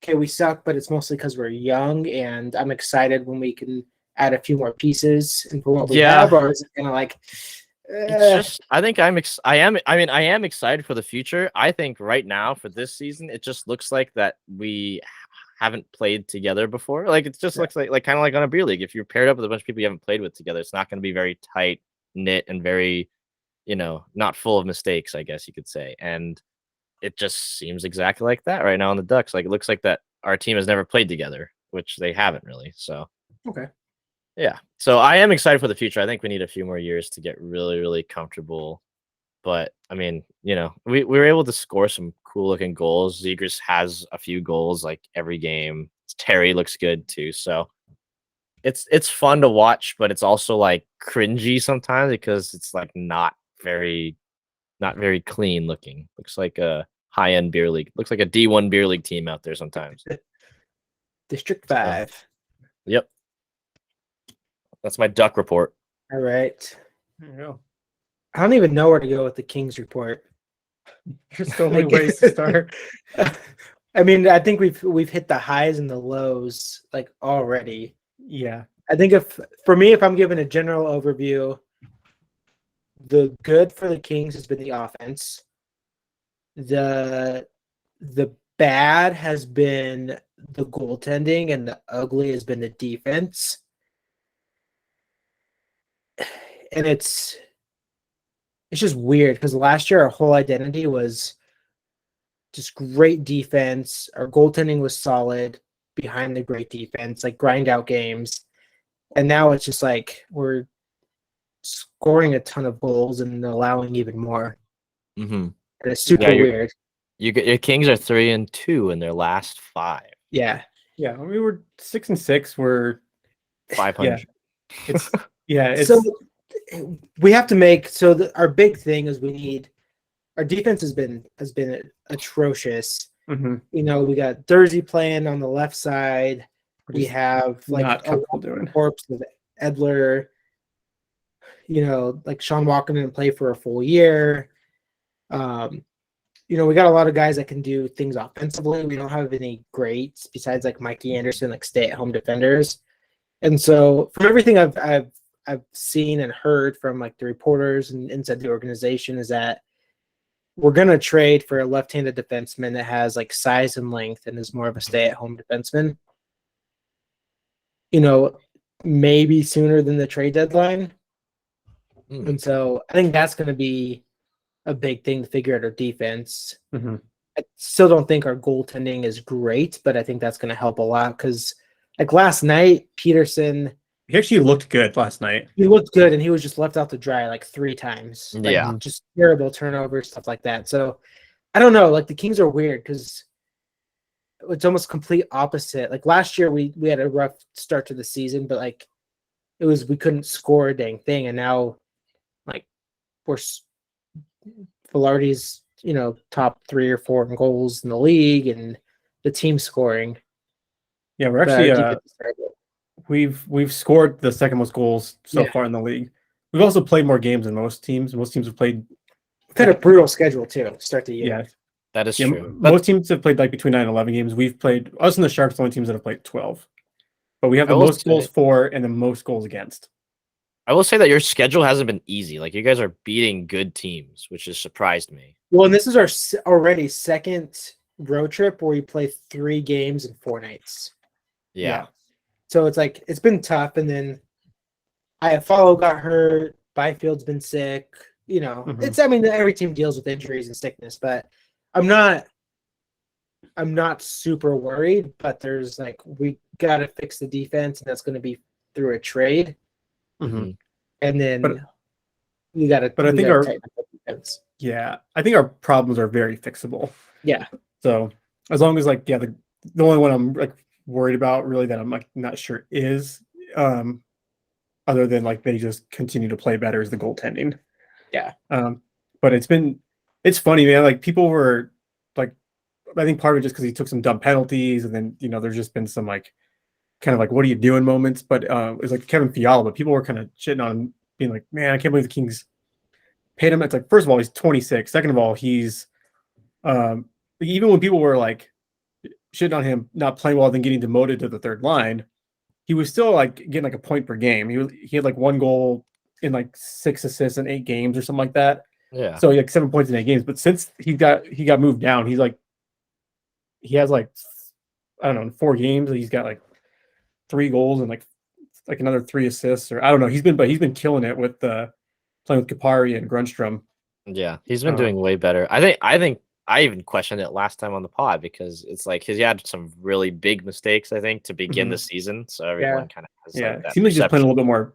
okay, we suck, but it's mostly because we're young, and I'm excited when we can add a few more pieces and for what we Yeah. have, or is it kind of like, it's just I think I am excited for the future. I think right now for this season, it just looks like that we haven't played together before. Like it just looks like kind of like on a beer league. If you're paired up with a bunch of people you haven't played with together, it's not going to be very tight knit and very, not full of mistakes, I guess you could say. And it just seems exactly like that right now on the Ducks. Like it looks like that our team has never played together, which they haven't really. So okay. yeah. So I am excited for the future. I think we need a few more years to get really, really comfortable. But I mean, we were able to score some cool looking goals. Zegras has a few goals like every game. Terry looks good too. So it's fun to watch, but it's also like cringy sometimes because it's like not very clean looking. Looks like a high end beer league. Looks like a D1 beer league team out there sometimes. District 5. Yep. That's my Duck report. All right. There you go. I don't even know where to go with the Kings report. There's so many ways to start. I mean, I think we've hit the highs and the lows like already. Yeah. I think if I'm giving a general overview, the good for the Kings has been the offense. The bad has been the goaltending, and the ugly has been the defense. And it's just weird because last year our whole identity was just great defense. Our goaltending was solid behind the great defense, like grind out games. And now it's just like we're scoring a ton of goals and allowing even more. Mm-hmm. And it's super weird. Your Kings are 3-2 in their last 5. Yeah. Yeah. I mean, we were 6-6. We're 500. It's So we have to make our big thing is our defense has been atrocious. mhm. We got Thursday playing on the left side. We're We just have like not a comfortable doing. corpse with Edler. Like Sean Walker didn't play for a full year. We got a lot of guys that can do things offensively. We don't have any greats besides like Mikey Anderson, like stay-at-home defenders. And so from everything I've seen and heard from like the reporters and inside the organization is that we're gonna trade for a left-handed defenseman that has like size and length and is more of a stay-at-home defenseman. Maybe sooner than the trade deadline. And so I think that's going to be a big thing to figure out our defense. Mhm. I still don't think our goaltending is great, but I think that's going to help a lot because like last night, Peterson He actually looked good last night. He looked good, and he was just left out to dry like 3 times. Like, Yeah. just terrible turnovers, stuff like that. So I don't know. Like the Kings are weird because it's almost complete opposite. Like last year, we had a rough start to the season, but like we couldn't score a dang thing, and now like we're Velarde's top 3 or 4 in goals in the league, and the team scoring. Yeah, we're But actually our defense is terrible. we've scored the second most goals so Yeah. far in the league. We've also played more games than most teams. Most teams have played. We've had a brutal schedule too to start the year. Yeah, That is yeah. true. But Most teams have played like between 9 and 11 games. We've played us and the Sharks, the only teams that have played 12. But we have I the will most goals say- for and the most goals against. I will say that your schedule hasn't been easy. Like you guys are beating good teams, which has surprised me. Well, and this is our already second road trip where we play 3 games in 4 nights. Yeah. So it's like it's been tough, and then Follow got hurt. Byfield's been sick. Mhm. It's I mean every team deals with injuries and sickness, but I'm not super worried. But there's like we got to fix the defense, and that's going to be through a trade, Mhm. and then But- we got to. but I think our- tighten up the defense. Yeah, I think our problems are very fixable. Yeah. So as long as like the only one I'm like worried about really that I'm like not sure is other than like they just continue to play better is the goaltending. Yeah. But it's funny, man. Like people were like, I think part of it just because he took some dumb penalties, and then there's just been some like kind of like what are you doing moments. But it was like Kevin Fiala, but people were kind of shitting on him, being like, man, I can't believe the Kings paid him. It's like, first of all, he's 26. Second of all, he's even when people were like shitting on him not playing well, then getting demoted to the third line, he was still like getting like a point per game. He had like 1 goal in like 6 assists in 8 games or something like that. Yeah. So he had 7 points in 8 games. But since he got moved down, he has like I don't know, in 4 games he's got like 3 goals and like another 3 assists, or I don't know. He's been killing it with playing with Kapari and Grunstrom. Yeah. He's been doing way better. I think I even questioned it last time on the pod because it's like he had some really big mistakes, I think, to begin the season. So everyone kind of has like that Seems like he's just playing a perception. little bit more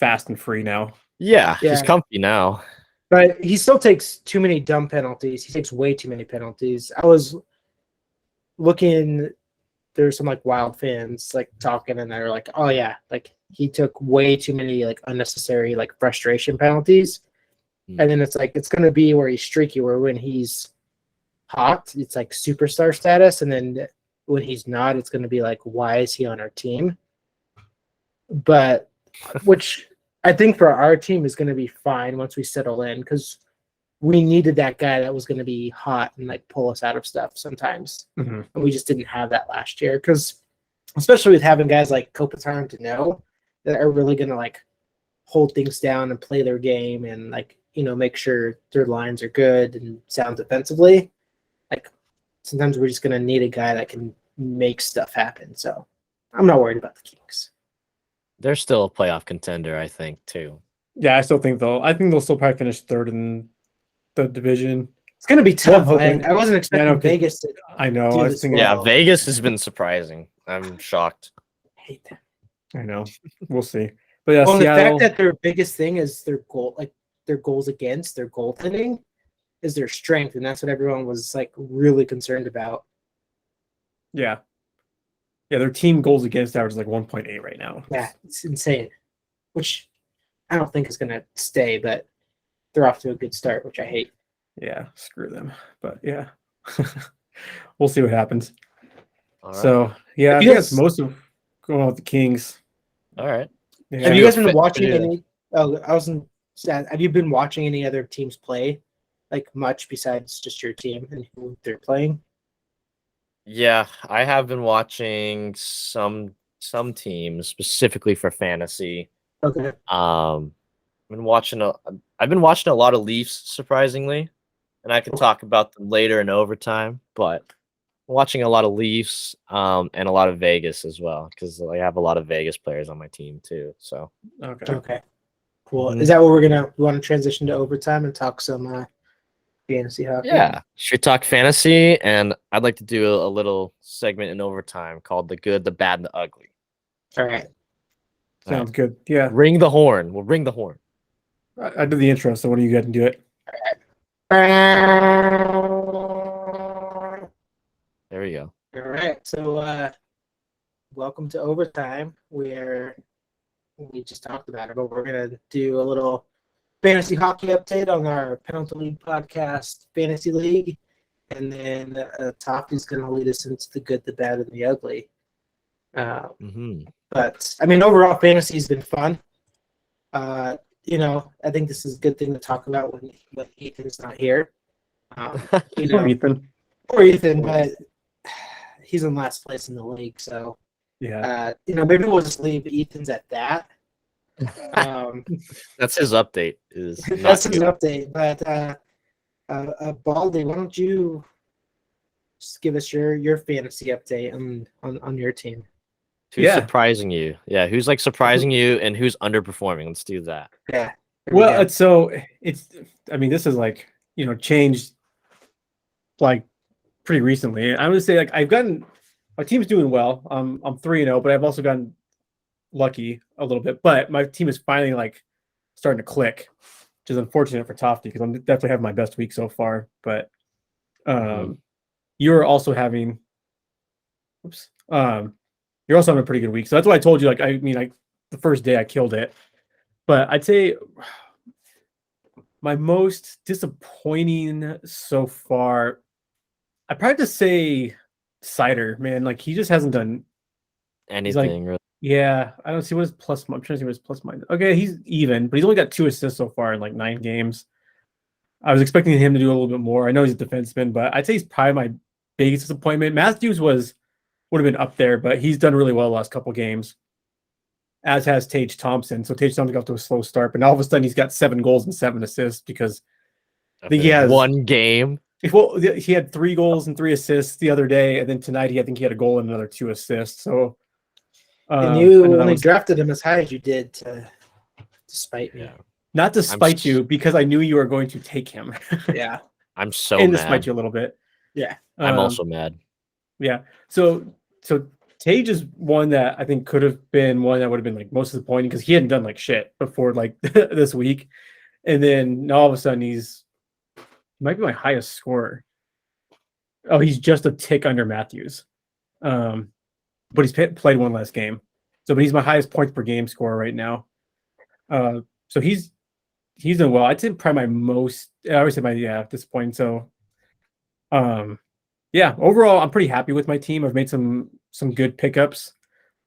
fast and free now. Yeah, Yeah. he's comfy now. But he still takes too many dumb penalties. He takes way too many penalties. I was looking, there's some like Wild fans like talking, and they're like, "Oh yeah, like he took way too many like unnecessary like frustration penalties." And then it's like it's gonna be where he's streaky, where when he's hot, it's like superstar status, and then when he's not, it's gonna be like, why is he on our team? But which I think for our team is gonna be fine once we settle in, because we needed that guy that was gonna be hot and like pull us out of stuff sometimes. Mhm. And we just didn't have that last year, because especially with having guys like Kopitar to know that are really gonna like hold things down and play their game and like make sure their lines are good and sound defensively. Like sometimes we're just gonna need a guy that can make stuff happen. So I'm not worried about the Kings. They're still a playoff contender, I think, too. Yeah, I still think they'll still probably finish 3rd in the division. It's gonna be tough. Well, Man. I wasn't expecting know, 'cause- Vegas to I know. do I was this thinking. Yeah, well. Vegas has been surprising. I'm shocked. hate that. I know. We'll see. But yeah, Well, the Seattle. fact that their biggest thing is their goals against, their goaltending is their strength, and that's what everyone was like really concerned about. Yeah, their team goals against average is like 1.8 right now. Yeah, it's insane. Which I don't think is gonna stay, but they're off to a good start, which I hate. Yeah, screw them. But yeah, we'll see what happens. All right. So yeah, I If think you that's guys- most of going on with the Kings. All right. Yeah. Have you guys been fit- watching yeah. any? Oh, I wasn't. Have you been watching any other teams play, like much besides just your team and who they're playing? Yeah, I have been watching some teams specifically for fantasy. Okay. I've been watching a lot of Leafs, surprisingly, and I can talk about them later in overtime. But I'm watching a lot of Leafs, and a lot of Vegas as well, because I have a lot of Vegas players on my team too. So Okay. Okay. Cool. Mhm. Is that what we want to transition to overtime and talk some fantasy hockey? yeah, should we talk fantasy? And I'd like to do a little segment in overtime called "The Good, the Bad, and the Ugly." All right. Sounds good. Yeah, Ring the horn. We'll ring the horn. I did the intro, so what do you got to do it? There we go. All right. So, welcome to Overtime, where we just talked about it, but we're going to do a little fantasy hockey update on our Penalty League podcast, Fantasy League. And then Toffee's going to lead us into the good, the bad, and the ugly. But, I mean, overall, fantasy's been fun. I think this is a good thing to talk about when Ethan's not here. Ethan. Poor Ethan, but he's in last place in the league, so Yeah. maybe we'll just leave Ethan's at that. That's his update. That's his update. But Baldy, why don't you just give us your fantasy update on your team? Who's surprising you? Yeah, who's like surprising you and who's underperforming? Let's do that. Yeah. Well, this is like, changed like pretty recently. I would say like my team's doing well. I'm 3-0, but I've also gotten lucky a little bit. But my team is finally like starting to click, which is unfortunate for Tofty because I'm definitely having my best week so far. But you're also having you're also having a pretty good week. So that's why I told you, the first day I killed it. But I'd say my most disappointing so far, I'd probably just say Cider, man. Like, he just hasn't done anything. Really. Yeah, I don't see what his plus. I'm trying to see what his plus minus. Okay, he's even, but he's only got 2 assists so far in like 9 games. I was expecting him to do a little bit more. I know he's a defenseman, but I'd say he's probably my biggest disappointment. Matthews would have been up there, but he's done really well the last couple games, as has Tage Thompson. So Tage Thompson got to a slow start, but now all of a sudden he's got 7 goals and 7 assists because I think he has one game. Well, he had 3 goals and 3 assists the other day, and then tonight I think he had a goal and another 2 assists. So, and you only drafted him as high as you did to spite me. Yeah. Not to spite you, because I knew you were going to take him. Yeah, I'm so and mad. to spite you a little bit. Yeah, I'm also mad. Yeah. So Tage is one that I think could have been one that would have been like most disappointing because he hadn't done like shit before like this week, and then all of a sudden he might be my highest scorer. Oh, he's just a tick under Matthews, but he's played one last game. But he's my highest points per game scorer right now. So he's done well. I'd say probably my most. I always say disappointing. So, overall, I'm pretty happy with my team. I've made some good pickups.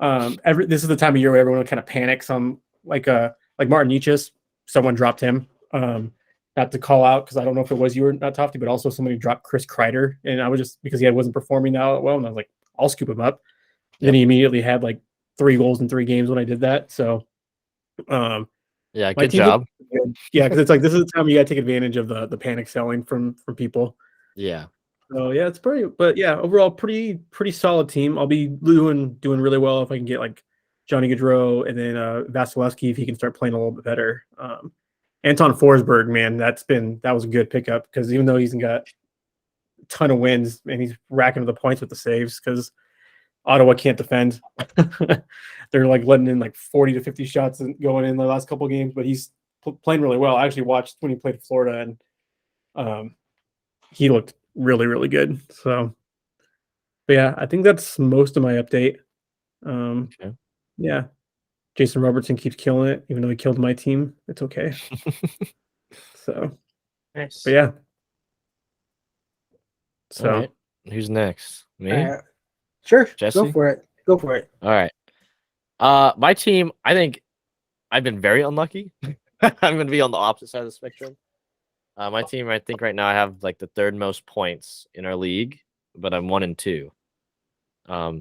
This is the time of year where everyone kind of panics on like Martin Nietzsche's. Someone dropped him. Not to call out because I don't know if it was you or not Tofty, but also somebody dropped Chris Kreider, and I was just because he wasn't performing that well, and I was like, I'll scoop him up. Then he immediately had like 3 goals in 3 games when I did that. So, good job. Yeah, because it's like this is the time you got to take advantage of the panic selling from people. Yeah. So yeah, it's pretty, but yeah, overall pretty solid team. I'll be doing really well if I can get like Johnny Gaudreau and then Vasilevsky if he can start playing a little bit better. Anton Forsberg, man, that was a good pickup because even though he's got a ton of wins and he's racking up the points with the saves because Ottawa can't defend. They're like letting in like 40 to 50 shots and going in the last couple of games, but he's playing really well. I actually watched when he played Florida and he looked really, really good. So, but yeah, I think that's most of my update. Okay. Yeah. Jason Robertson keeps killing it, even though he killed my team. It's okay. So, nice. But yeah. So, all right. Who's next? Me? Sure. Jesse? Go for it. All right. My team, I think I've been very unlucky. I'm going to be on the opposite side of the spectrum. My team, I think right now I have like the 3rd most points in our league, but I'm 1-2.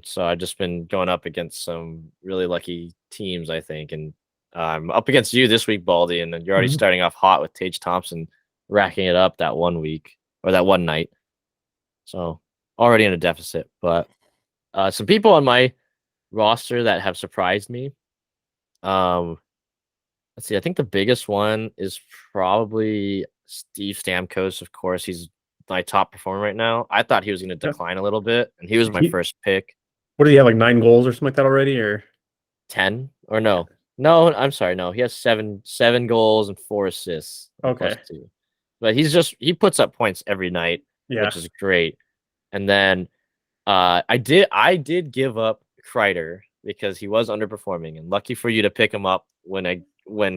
So I've just been going up against some really lucky teams, I think. And I'm up against you this week, Baldy, and then you're already starting off hot with Tage Thompson racking it up that one week or that one night. So already in a deficit. But some people on my roster that have surprised me. Let's see. I think the biggest one is probably Steve Stamkos. Of course, he's my top performer right now. I thought he was going to decline a little bit, and he was my first pick. What did he have, like 9 goals or something like that already, or 10 or no? No, I'm sorry. No, he has seven goals and 4 assists. Okay. Plus 2. But he puts up points every night, Yeah. which is great. And then I did give up Kreider because he was underperforming, and lucky for you to pick him up when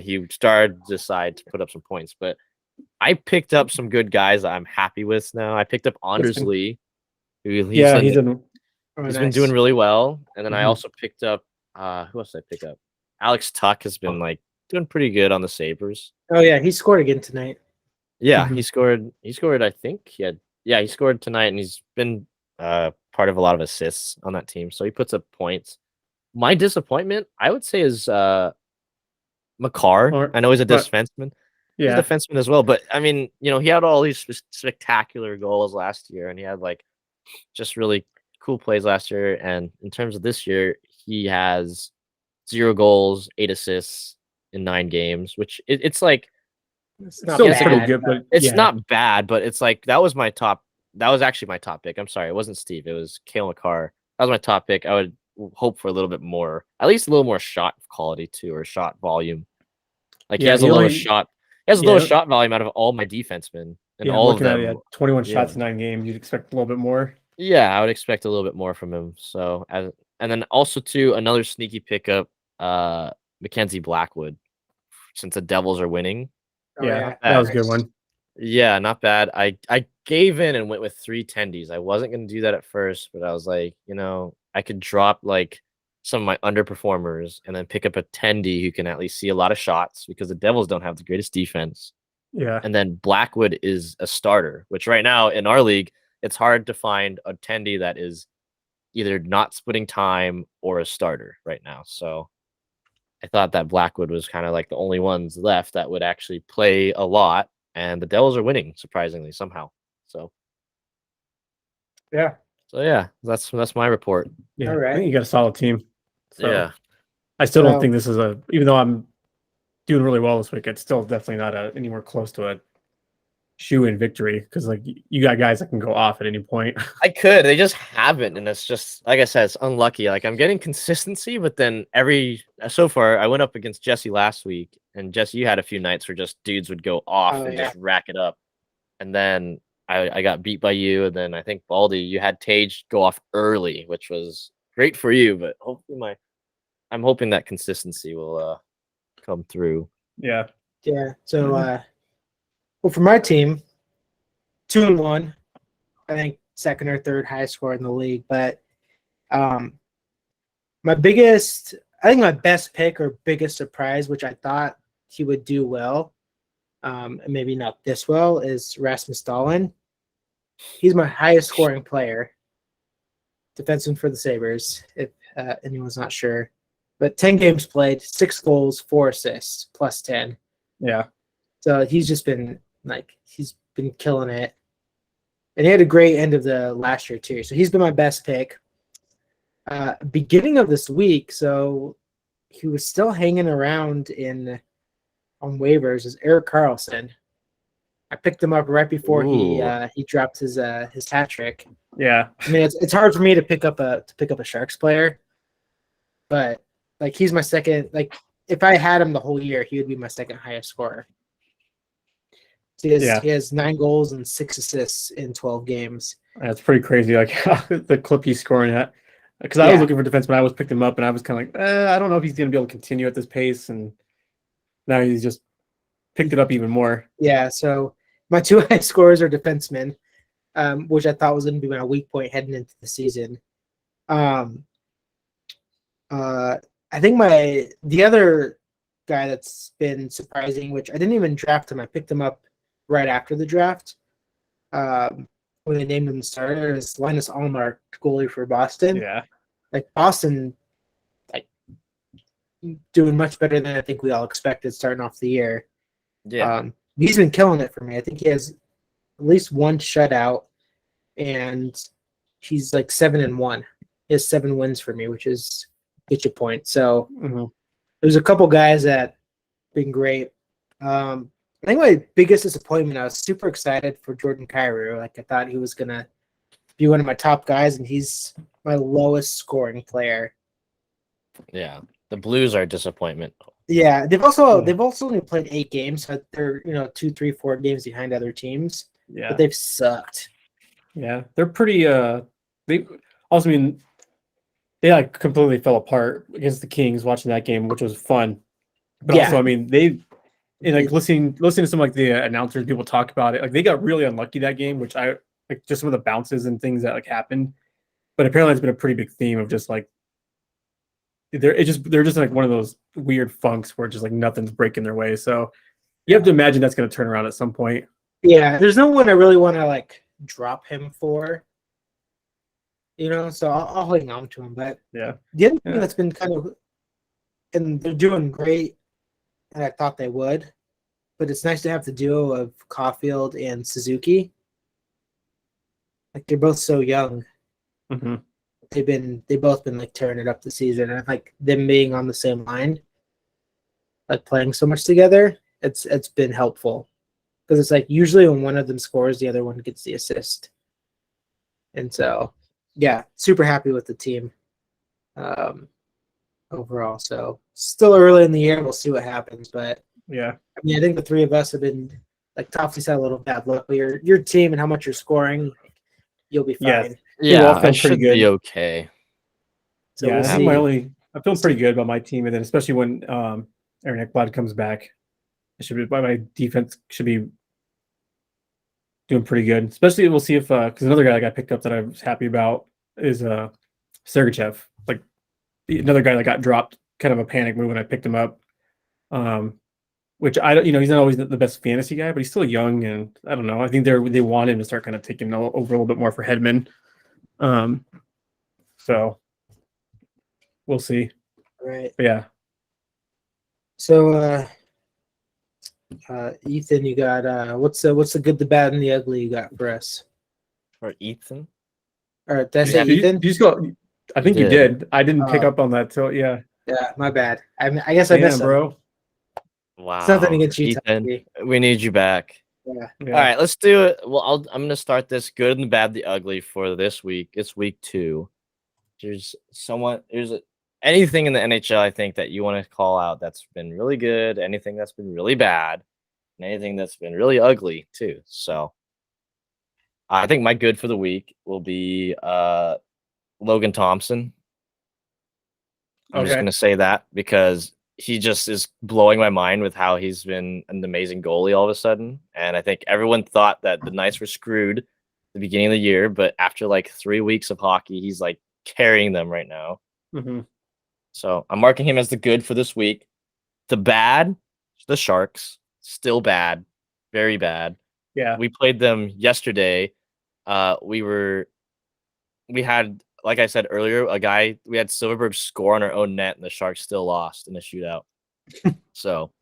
he started to decide to put up some points. But I picked up some good guys that I'm happy with now. I picked up Anders Lee, who he's been doing really well. And then I also picked up who else did I pick up? Alex Tuck has been like doing pretty good on the Sabres. Oh yeah, he scored again tonight. Yeah, he scored. He scored. I think he scored tonight, and he's been part of a lot of assists on that team. So he puts up points. My disappointment, I would say, is Makar. I know he's a defenseman. Yeah, he's a defenseman as well. But I mean, he had all these spectacular goals last year, and he had like just really cool plays last year. And in terms of this year, he has 0 goals, 8 assists in 9 games, which it's like. It's not still bad, pretty good, but it's not bad, but it's like that was actually my top pick. I'm sorry, it wasn't Steve, it was Cale Makar. That was my top pick. I would hope for a little bit more, at least a little more shot quality too, or shot volume. Like he has the lowest shot volume out of all my defensemen, and all of them. 21 shots in 9 games. You'd expect a little bit more. Yeah, I would expect a little bit more from him. So and then also too, another sneaky pickup, Mackenzie Blackwood, since the Devils are winning. That was a good one. Yeah, not bad. I gave in and went with 3 tendies. I wasn't going to do that at first, but I was like, I could drop like some of my underperformers and then pick up a tendy who can at least see a lot of shots because the Devils don't have the greatest defense. Yeah. And then Blackwood is a starter, which right now in our league, it's hard to find a tendy that is either not splitting time or a starter right now. So I thought that Blackwood was kind of like the only ones left that would actually play a lot, and the Devils are winning surprisingly somehow. So that's my report. Yeah, all right. I think you got a solid team. So Yeah, I still don't think this is even though I'm doing really well this week, it's still definitely not anywhere close to a shoe-in victory because like you got guys that can go off at any point. I could. They just haven't, and it's just like I said, it's unlucky. Like I'm getting consistency, but then so far I went up against Jesse last week, and Jesse, you had a few nights where just dudes would go off and just rack it up, and then I got beat by you, and then I think Baldy, you had Tage go off early, which was great for you, but hopefully I'm hoping that consistency will come through. Yeah. So well, for my team, 2-1, I think second or third highest score in the league. But my best pick or biggest surprise, which I thought he would do well, and maybe not this well, is Rasmus Dahlin. He's my highest scoring player, defenseman for the Sabres, if anyone's not sure. But 10 games played, 6 goals, 4 assists, plus 10. Yeah. So he's just been he's been killing it. And he had a great end of the last year too. So he's been my best pick. Beginning of this week, so he was still hanging around on waivers, is Erik Karlsson. I picked him up right before he dropped his hat trick. Yeah. I mean it's hard for me to pick up a Sharks player, but like he's my second. Like if I had him the whole year, he would be my second highest scorer. He has 9 goals and 6 assists in 12 games. That's pretty crazy. Like the clip he's scoring at. Because I was looking for defenseman, I was picked him up, and I was kind of like, I don't know if he's going to be able to continue at this pace. And now he's just picked it up even more. Yeah. So my 2 high scorers are defensemen, which I thought was going to be my weak point heading into the season. I think the other guy that's been surprising, which I didn't even draft him, I picked him up right after the draft. When they named him the starter, is Linus Ullmark, goalie for Boston. Yeah. Like Boston, doing much better than I think we all expected starting off the year. Yeah. He's been killing it for me. I think he has at least 1 shutout, and he's like 7-1. He has 7 wins for me, which is get you point. So there's a couple guys that been great. I think my biggest disappointment, I was super excited for Jordan Kyrou. Like I thought he was gonna be one of my top guys, and he's my lowest scoring player. Yeah. The Blues are a disappointment. Yeah, they've also only played 8 games, so they're 2, 3, 4 games behind other teams. Yeah. But they've sucked. Yeah. They're pretty they also, I mean, they like completely fell apart against the Kings watching that game, which was fun. But Yeah. also, I mean, like listening to some like the announcers, people talk about it. Like they got really unlucky that game, which I like just some of the bounces and things that like happened. But apparently, it's been a pretty big theme of just like they're just like one of those weird funks where just like nothing's breaking their way. So you have to imagine that's going to turn around at some point. Yeah, there's no one I really want to like drop him for. So I'll hang on to him. But Yeah, the other thing that's been kind of, and they're doing great, and I thought they would, but it's nice to have the duo of Caulfield and Suzuki. Like they're both so young. mm-hmm. They've both been like tearing it up this season, and like them being on the same line, like playing so much together, it's been helpful because it's like usually when one of them scores, the other one gets the assist, and so yeah, super happy with the team overall. So still early in the year, we'll see what happens, but Yeah, I mean, I think the three of us have been like Toffee said a little bad luck, but your team and how much you're scoring, you'll be fine. Yes. Yeah, all feel I pretty should good. be okay. So yeah, we'll I think see. I feel pretty good about my team, and then especially when Aaron Ekblad comes back, my defense should be doing pretty good. Especially we'll see if because another guy that got picked up that I was happy about is Sergachev, like another guy that got dropped, kind of a panic move when I picked him up. Which I don't, he's not always the best fantasy guy, but he's still young, and I don't know. I think they want him to start kind of taking over a little bit more for Hedman. So we'll see. Right. But yeah. So Ethan, you got what's the good, the bad, and the ugly you got for us? For Ethan? All right, did I say You Ethan? just go. I think you did. I didn't pick Oh. up on that till yeah. Yeah, my bad. I guess I missed him. Bro. Wow. It's nothing against you, Ethan. Toffee. We need you back. Yeah. All right, let's do it. Well, I'm going to start this good and the bad, the ugly for this week. It's week 2. There's anything in the NHL I think that you want to call out that's been really good, anything that's been really bad, and anything that's been really ugly too. So I think my good for the week will be Logan Thompson. I'm just going to say that because he just is blowing my mind with how he's been an amazing goalie all of a sudden. And I think everyone thought that the Knights were screwed at the beginning of the year, but after like 3 weeks of hockey, he's like carrying them right now. Mm-hmm. So I'm marking him as the good for this week. The bad, the Sharks, still bad, very bad. Yeah. We played them yesterday. We had, like I said earlier, we had Silverberg score on our own net, and the Sharks still lost in a shootout. So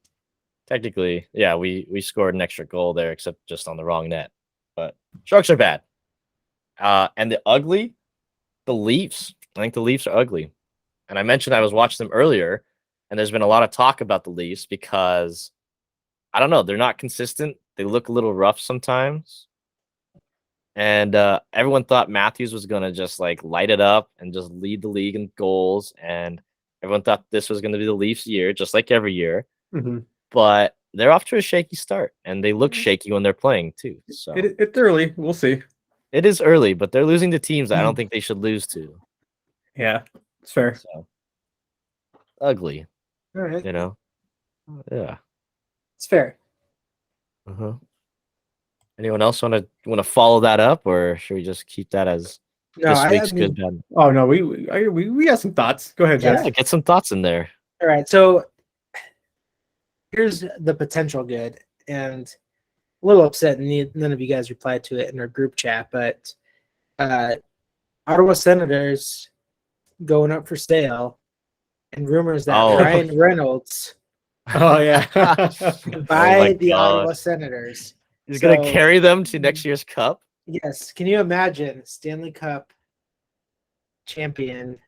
technically, yeah, we scored an extra goal there, except just on the wrong net. But Sharks are bad. And the ugly, the Leafs. I think the Leafs are ugly. And I mentioned I was watching them earlier, and there's been a lot of talk about the Leafs because, I don't know, they're not consistent. They look a little rough sometimes. And everyone thought Matthews was going to just like light it up and just lead the league in goals. And everyone thought this was going to be the Leafs year, just like every year. Mm-hmm. But they're off to a shaky start, and they look shaky when they're playing too. So it's early. We'll see. It is early, but they're losing to teams that I don't think they should lose to. Yeah, it's fair. So ugly. All right. Yeah. It's fair. Uh-huh. Anyone else want to follow that up, or should we just keep that as this week's good bad? Oh no, we got some thoughts. Go ahead, Jeff. Yeah, get some thoughts in there. All right, so here's the potential good, and a little upset none of you guys replied to it in our group chat, but Ottawa Senators going up for sale, and rumors that Ryan Reynolds by the Ottawa Senators. He's going to carry them to next year's Cup? Yes. Can you imagine Stanley Cup champion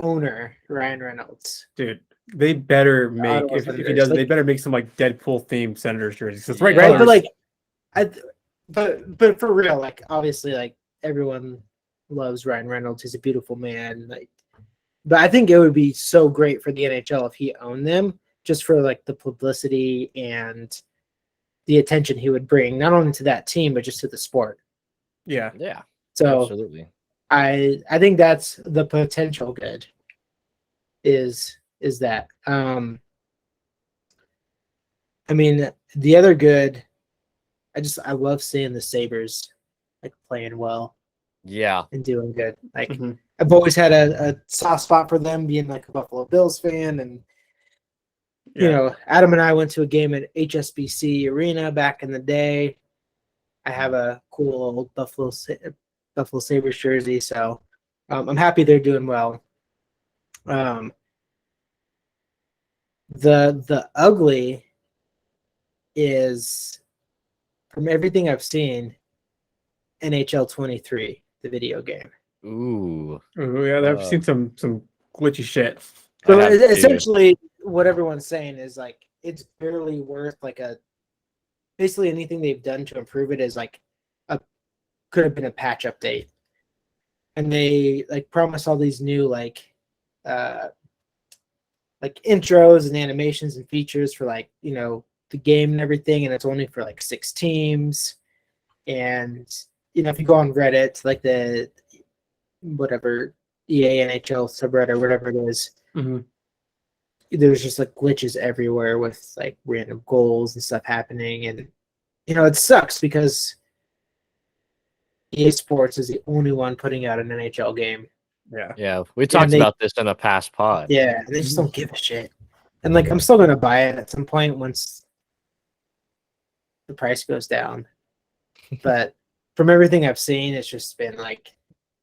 owner Ryan Reynolds? Dude, they better make if he does, they better make some like Deadpool themed Senators jerseys. It's right, but for real, like obviously, like everyone loves Ryan Reynolds. He's a beautiful man. Like But I think it would be so great for the NHL if he owned them, just for like the publicity and the attention he would bring, not only to that team but just to the sport. Yeah. Yeah, So absolutely. I think that's the potential good. Is that? I mean, the other good. I love seeing the Sabres like playing well Yeah. and doing good. Like Mhm. I've always had a soft spot for them, being like a Buffalo Bills fan, and you Yeah. know, Adam and I went to a game at HSBC Arena back in the day. I have a cool old Buffalo Sabres jersey, so I'm happy they're doing well. The ugly is, from everything I've seen, NHL 23, the video game. Ooh. Ooh, yeah, I've seen some glitchy shit. So I have too. essentially, what everyone's saying is like it's barely worth like basically anything they've done to improve it is like could have been a patch update, and they like promise all these new uh like intros and animations and features for like, you know, the game and everything, and it's only for like 6 teams. And you know, if you go on Reddit, like the whatever EA NHL subreddit, whatever it is, Mhm. there's just like glitches everywhere with like random goals and stuff happening. And you know, it sucks because EA Sports is the only one putting out an NHL game. Yeah. Yeah, we talked they- about this in a past pod. Yeah, they just don't give a shit. And like, I'm still gonna buy it at some point once the price goes down. But from everything I've seen, it's just been like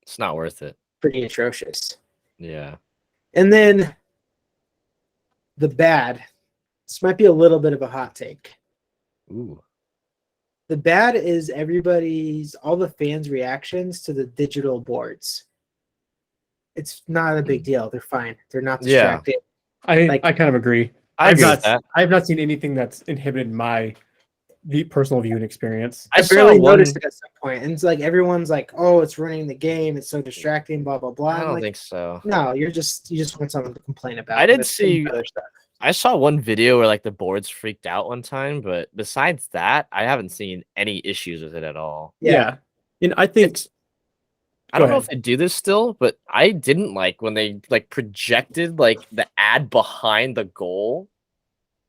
It's not worth it. pretty atrocious. Yeah. And then the bad. This might be a little bit of a hot take. Ooh. The bad is all the fans' reactions to the digital boards. It's not a big deal. They're fine. They're not Yeah. distracted. I kind of agree. I agree with that. I've not seen anything that's inhibited my personal viewing experience. I saw barely one- noticed it at some point. And it's like everyone's like, "Oh, it's ruining the game. It's so distracting." Blah blah blah. I I'm don't like, think so. no, you just want someone to complain about. I did It's any see- other stuff. I saw one video where like the boards freaked out one time, but besides that, I haven't seen any issues with it at all. Yeah. And I think It's- I Go don't know ahead. if they do this still, but I didn't like when they like projected like the ad behind the goal.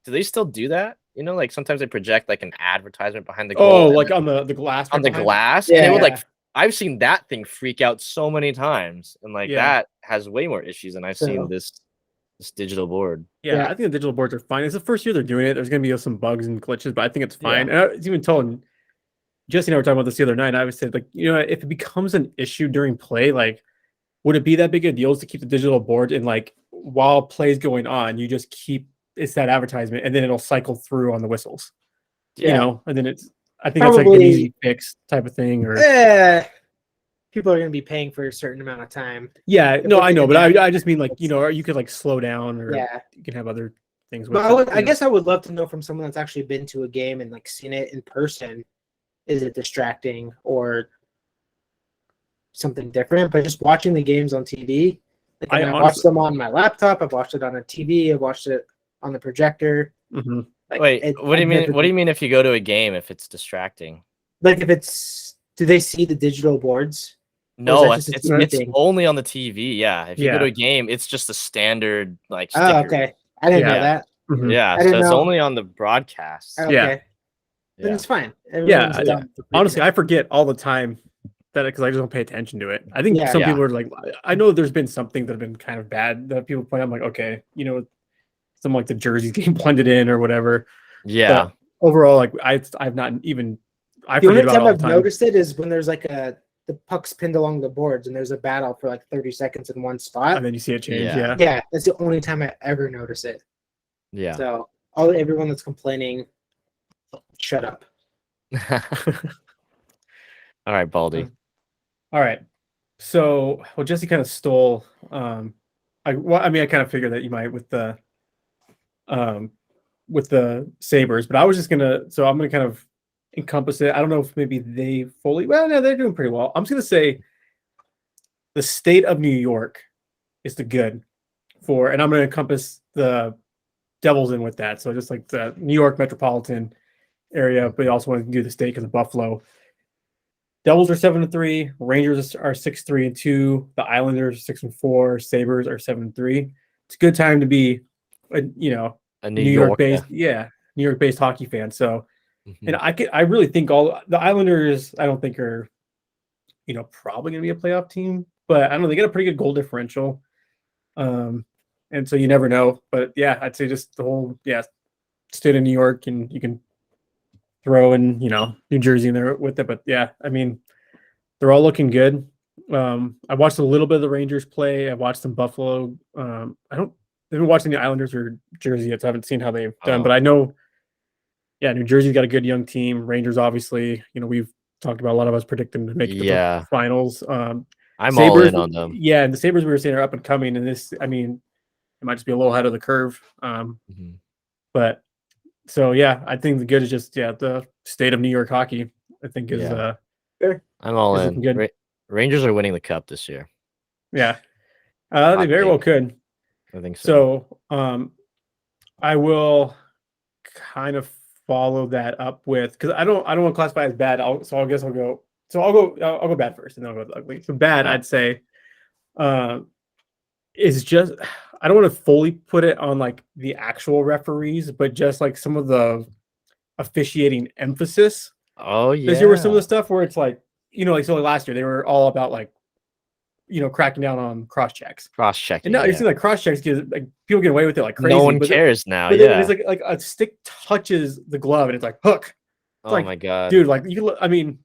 Do they still do that? You know, like sometimes they project like an advertisement behind the goal. and like on the glass on right the behind- glass, and it would Yeah. like I've seen that thing freak out so many times, and like Yeah. that has way more issues than I've So- seen this digital board. Yeah, Yeah. I think the digital boards are fine. It's the first year they're doing it. There's going to be some bugs and glitches, but I think it's Yeah. fine. And I was even told Jesse and I were talking about this the other night. And I was said, like, you know, if it becomes an issue during play, like, would it be that big a deal to keep the digital board and like while play's going on, you just keep it's that advertisement and then it'll cycle through on the whistles, you Yeah. know, and then I think it's like an Probably- easy fix type of thing. Or People are going to be paying for a certain amount of time. yeah, if no, we I know, did but that, I just mean like, you know, or you could like slow down or Yeah. you can have other things with But it, I you know? guess I would love to know from someone that's actually been to a game and like seen it in person. Is it distracting or something different? But just watching the games on TV, like, I I watched honestly- them on my laptop. I've watched it on a TV. I've watched it on the projector. Mhm. Like, Wait, what do you I've mean? never What do you been- mean if you go to a game if it's distracting? Like if it's, do they see the digital boards? No, that it's just a it's, TV it's thing? only on the TV. Yeah, if you go to Yeah. a game, it's just a standard like Oh, sticker. okay. I didn't know Yeah. that. Mhm. Yeah, I so didn't it's know. only on the broadcast. Okay. Yeah. Then Yeah. it's fine. Yeah, Everyone's yeah. done. Honestly, I forget all the time that because I just don't pay attention to it. I think Yeah. some Yeah. people are like, I know there's been something that have been kind of bad that people point out. I'm like, okay, you know, some like the jerseys getting blended in or whatever. Yeah. Overall, like I've not even I The only forget about it time all I've the time. noticed it is when there's like the puck's pinned along the boards and there's a battle for like 30 seconds in one spot. And then you see it change. Yeah. Yeah. Yeah, that's the only time I ever notice it. Yeah. So everyone that's complaining, shut up. All right, Baldy. All right. So, well, Jesse kind of stole. I mean, I kind of figured that you might with the Sabres, but I was just gonna. So I'm gonna kind of encompass it. I don't know if maybe they fully. Well, no, they're doing pretty well. I'm just gonna say the state of New York is the good for, and I'm going to encompass the Devils in with that. So just like the New York metropolitan area, but you also want to do the state because of Buffalo. Devils are 7-3. Rangers are 6-3-2. The Islanders 6-4. Sabres are 7-3. It's a good time to be, a New New York York-based, New York-based hockey fan. So, Mhm. and I really think all the Islanders, I don't think are, probably going to be a playoff team, but I don't know, they get a pretty good goal differential. And so you never know, but yeah, I'd say just the whole, state of New York, and you can throw in, New Jersey in there with it. But yeah, I mean, they're all looking good. I watched a little bit of the Rangers play. I watched some Buffalo. I haven't watched any Islanders or Jersey yet, so I haven't seen how they've done. But I know, New Jersey's got a good young team. Rangers, obviously, we've talked about, a lot of us predicting to make it to the finals. I'm Sabres, all in on them. Yeah, and the Sabres we were saying are up and coming, and this, I mean, it might just be a little ahead of the curve. But so yeah, I think the good is just the state of New York hockey. I think is I'm all is in. looking good. Rangers are winning the cup this year. Yeah, they very well could. I think so. So I will kind of follow that up with, because I don't want to classify as bad. I'll go bad first, and then I'll go ugly. So bad, I'd say, is just, I don't want to fully put it on like the actual referees, but just like some of the officiating emphasis. Oh yeah, because there was some of the stuff where it's like, so last year they were all about like, cracking down on cross checks. Cross-checking. And now you're seeing like cross checks, because like people get away with it like crazy. No one cares now. But then it's like a stick touches the glove and it's like hook. It's like, my god, dude! Like I mean,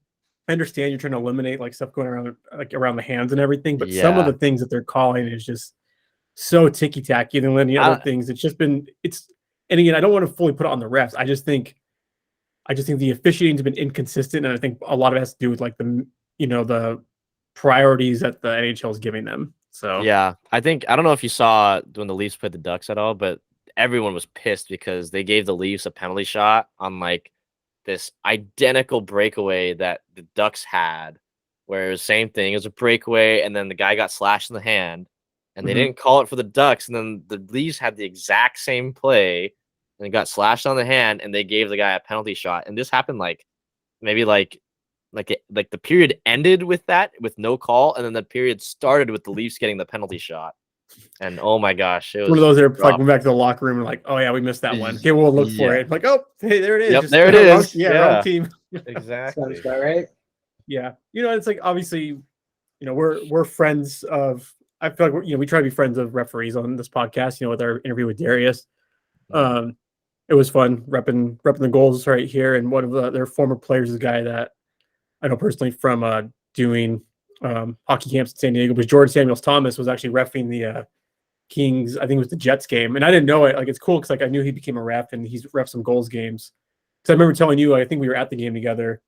I understand you're trying to eliminate like stuff going around like around the hands and everything, but some of the things that they're calling is just so ticky tacky than any other things. It's just been and again, I don't want to fully put it on the refs. I just think the officiating's been inconsistent, and I think a lot of it has to do with like the priorities that the NHL is giving them. So yeah, I don't know if you saw when the Leafs played the Ducks at all, but everyone was pissed because they gave the Leafs a penalty shot on like this identical breakaway that the Ducks had, where it was the same thing. It was a breakaway, and then the guy got slashed in the hand, and they didn't call it for the Ducks, and then the Leafs had the exact same play, and it got slashed on the hand, and they gave the guy a penalty shot. And this happened like maybe like the period ended with that, with no call, and then the period started with the Leafs getting the penalty shot. And oh my gosh, it was one of those that are like went back to the locker room and like, oh yeah, we missed that one. Okay, we'll look for it. Like, oh, hey, there it is. Yep, Just there it is. wrong team. Exactly. Sounds about right. Yeah, it's like, obviously, we're friends of. I feel like we try to be friends of referees on this podcast. With our interview with Darius, it was fun repping the goals right here. And one of their former players is a guy that I know personally from doing hockey camps in San Diego. But Jordan Samuels Thomas was actually reffing the Kings. I think it was the Jets game, and I didn't know it. Like, it's cool because like I knew he became a ref, and he's ref some goals games. Because I remember telling you, I think we were at the game together.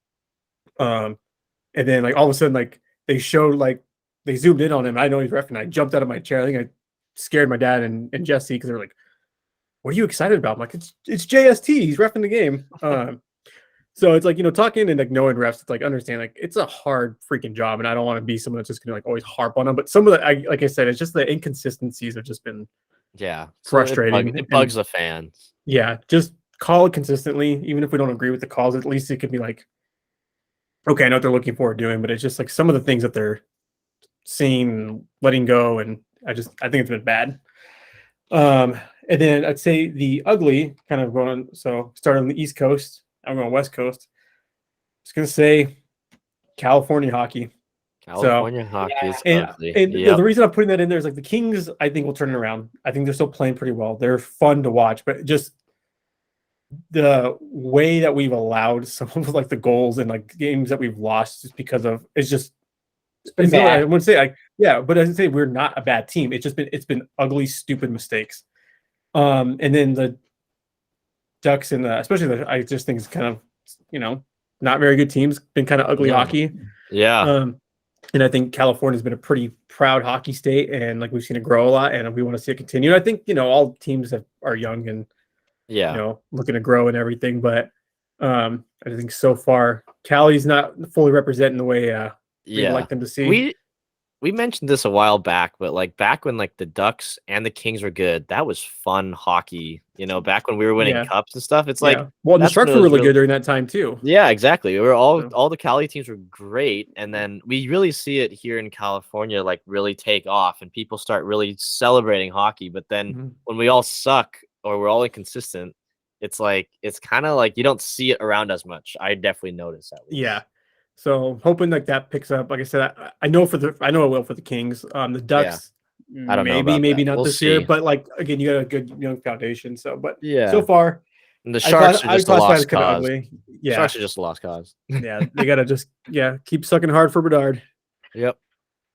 And then like all of a sudden, like they showed, like they zoomed in on him. I know he's reffing. I jumped out of my chair. I think I scared my dad and Jesse, because they were like, "What are you excited about?" I'm like, "It's JST. He's reffing the game." So it's like, talking and like knowing refs, it's like understand like it's a hard freaking job, and I don't want to be someone that's just gonna like always harp on them. But some of the, like I said, it's just the inconsistencies have just been frustrating. It bugs the fans. Yeah, just call it consistently, even if we don't agree with the calls. At least it could be like, okay, I know what they're looking forward to doing, but it's just like some of the things that they're seeing, letting go, and I think it's been bad. And then I'd say the ugly kind of going. So starting on the East Coast, I'm going West Coast. Just gonna say California hockey. California hockey is ugly. And the reason I'm putting that in there is like the Kings, I think, will turn it around. I think they're still playing pretty well. They're fun to watch, but just the way that we've allowed some of like the goals and like games that we've lost just because of I wouldn't say like, but I would say we're not a bad team. It's been ugly, stupid mistakes. And then the Ducks and especially I just think it's kind of, not very good teams, been kind of ugly hockey. Yeah. And I think California's been a pretty proud hockey state, and like we've seen it grow a lot, and we want to see it continue. I think, all teams are young and looking to grow and everything, but I think so far Cali's not fully representing the way we'd like them to see. we mentioned this a while back, but like back when like the Ducks and the Kings were good, that was fun hockey. You know, back when we were winning Yeah. cups and stuff. It's like Well, and the that's when Sharks it were was really good during that time too. Yeah, exactly. We were So- all the Cali teams were great, and then we really see it here in California, like really take off, and people start really celebrating hockey. But then Mhm. when we all suck or we're all inconsistent, it's like it's kind of like you don't see it around as much. I definitely notice that. Yeah. So hoping like that picks up. Like I said, I know it will for the Kings. The Ducks, I don't know maybe about that. not We'll this year. see. But like again, you got a good young foundation. So, but Yeah. so far, And the Sharks are just a lost kind of cause. ugly. Yeah, Sharks are just a lost cause. yeah. They gotta just keep sucking hard for Bedard. Yep.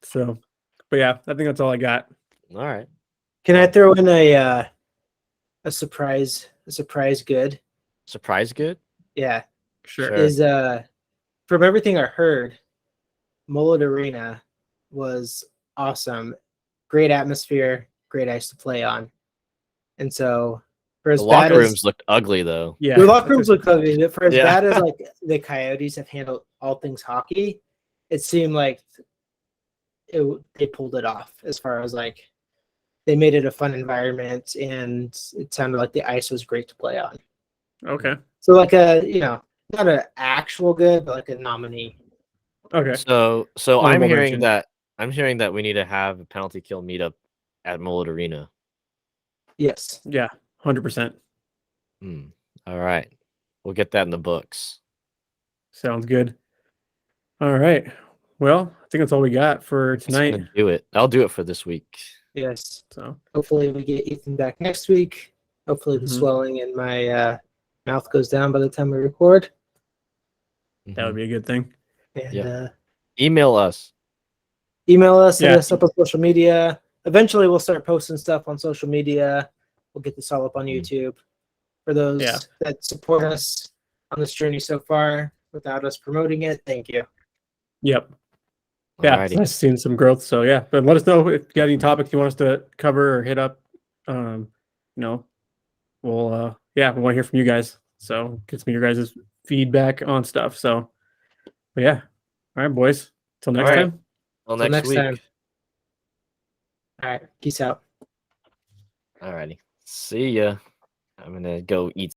So, but yeah, I think that's all I got. All right. Can I throw in a surprise good? Surprise good. Yeah. Sure. Is from everything I heard, Mullet Arena was awesome. Great atmosphere, great ice to play on. And so for as The bad locker as rooms looked ugly though. Yeah. the locker rooms look ugly, but for as Yeah. bad as like the Coyotes have handled all things hockey, it seemed like they pulled it off as far as like they made it a fun environment and it sounded like the ice was great to play on. Okay. So like a not an actual good, but like a nominee. Okay. So Honorable I'm hearing mention. that we need to have a penalty kill meetup at Mullet Arena. Yes. Yeah. 100%. All right. We'll get that in the books. Sounds good. All right. Well, I think that's all we got for That's gonna tonight. do it. I'll do it for this week. Yes. So Hopefully we get Ethan back next week. Hopefully the Mhm. swelling in my mouth goes down by the time we record. that would be a good thing. And Yeah. Email us. email us, hit Yeah. us up on social media. Eventually we'll start posting stuff on social media. We'll get this all up on YouTube. For those Yeah. that support us on this journey so far without us promoting it, thank you. Yep. Yeah, it's Alrighty. nice seeing some growth. So yeah, but let us know if you got any topics you want us to cover or hit up. We'll we want to hear from you guys. So get some of your guys' feedback on stuff. So, but yeah, all right, boys. Till next All right. time. Till Till next next week. time. All right. Peace out. Alrighty. See ya. I'm gonna go eat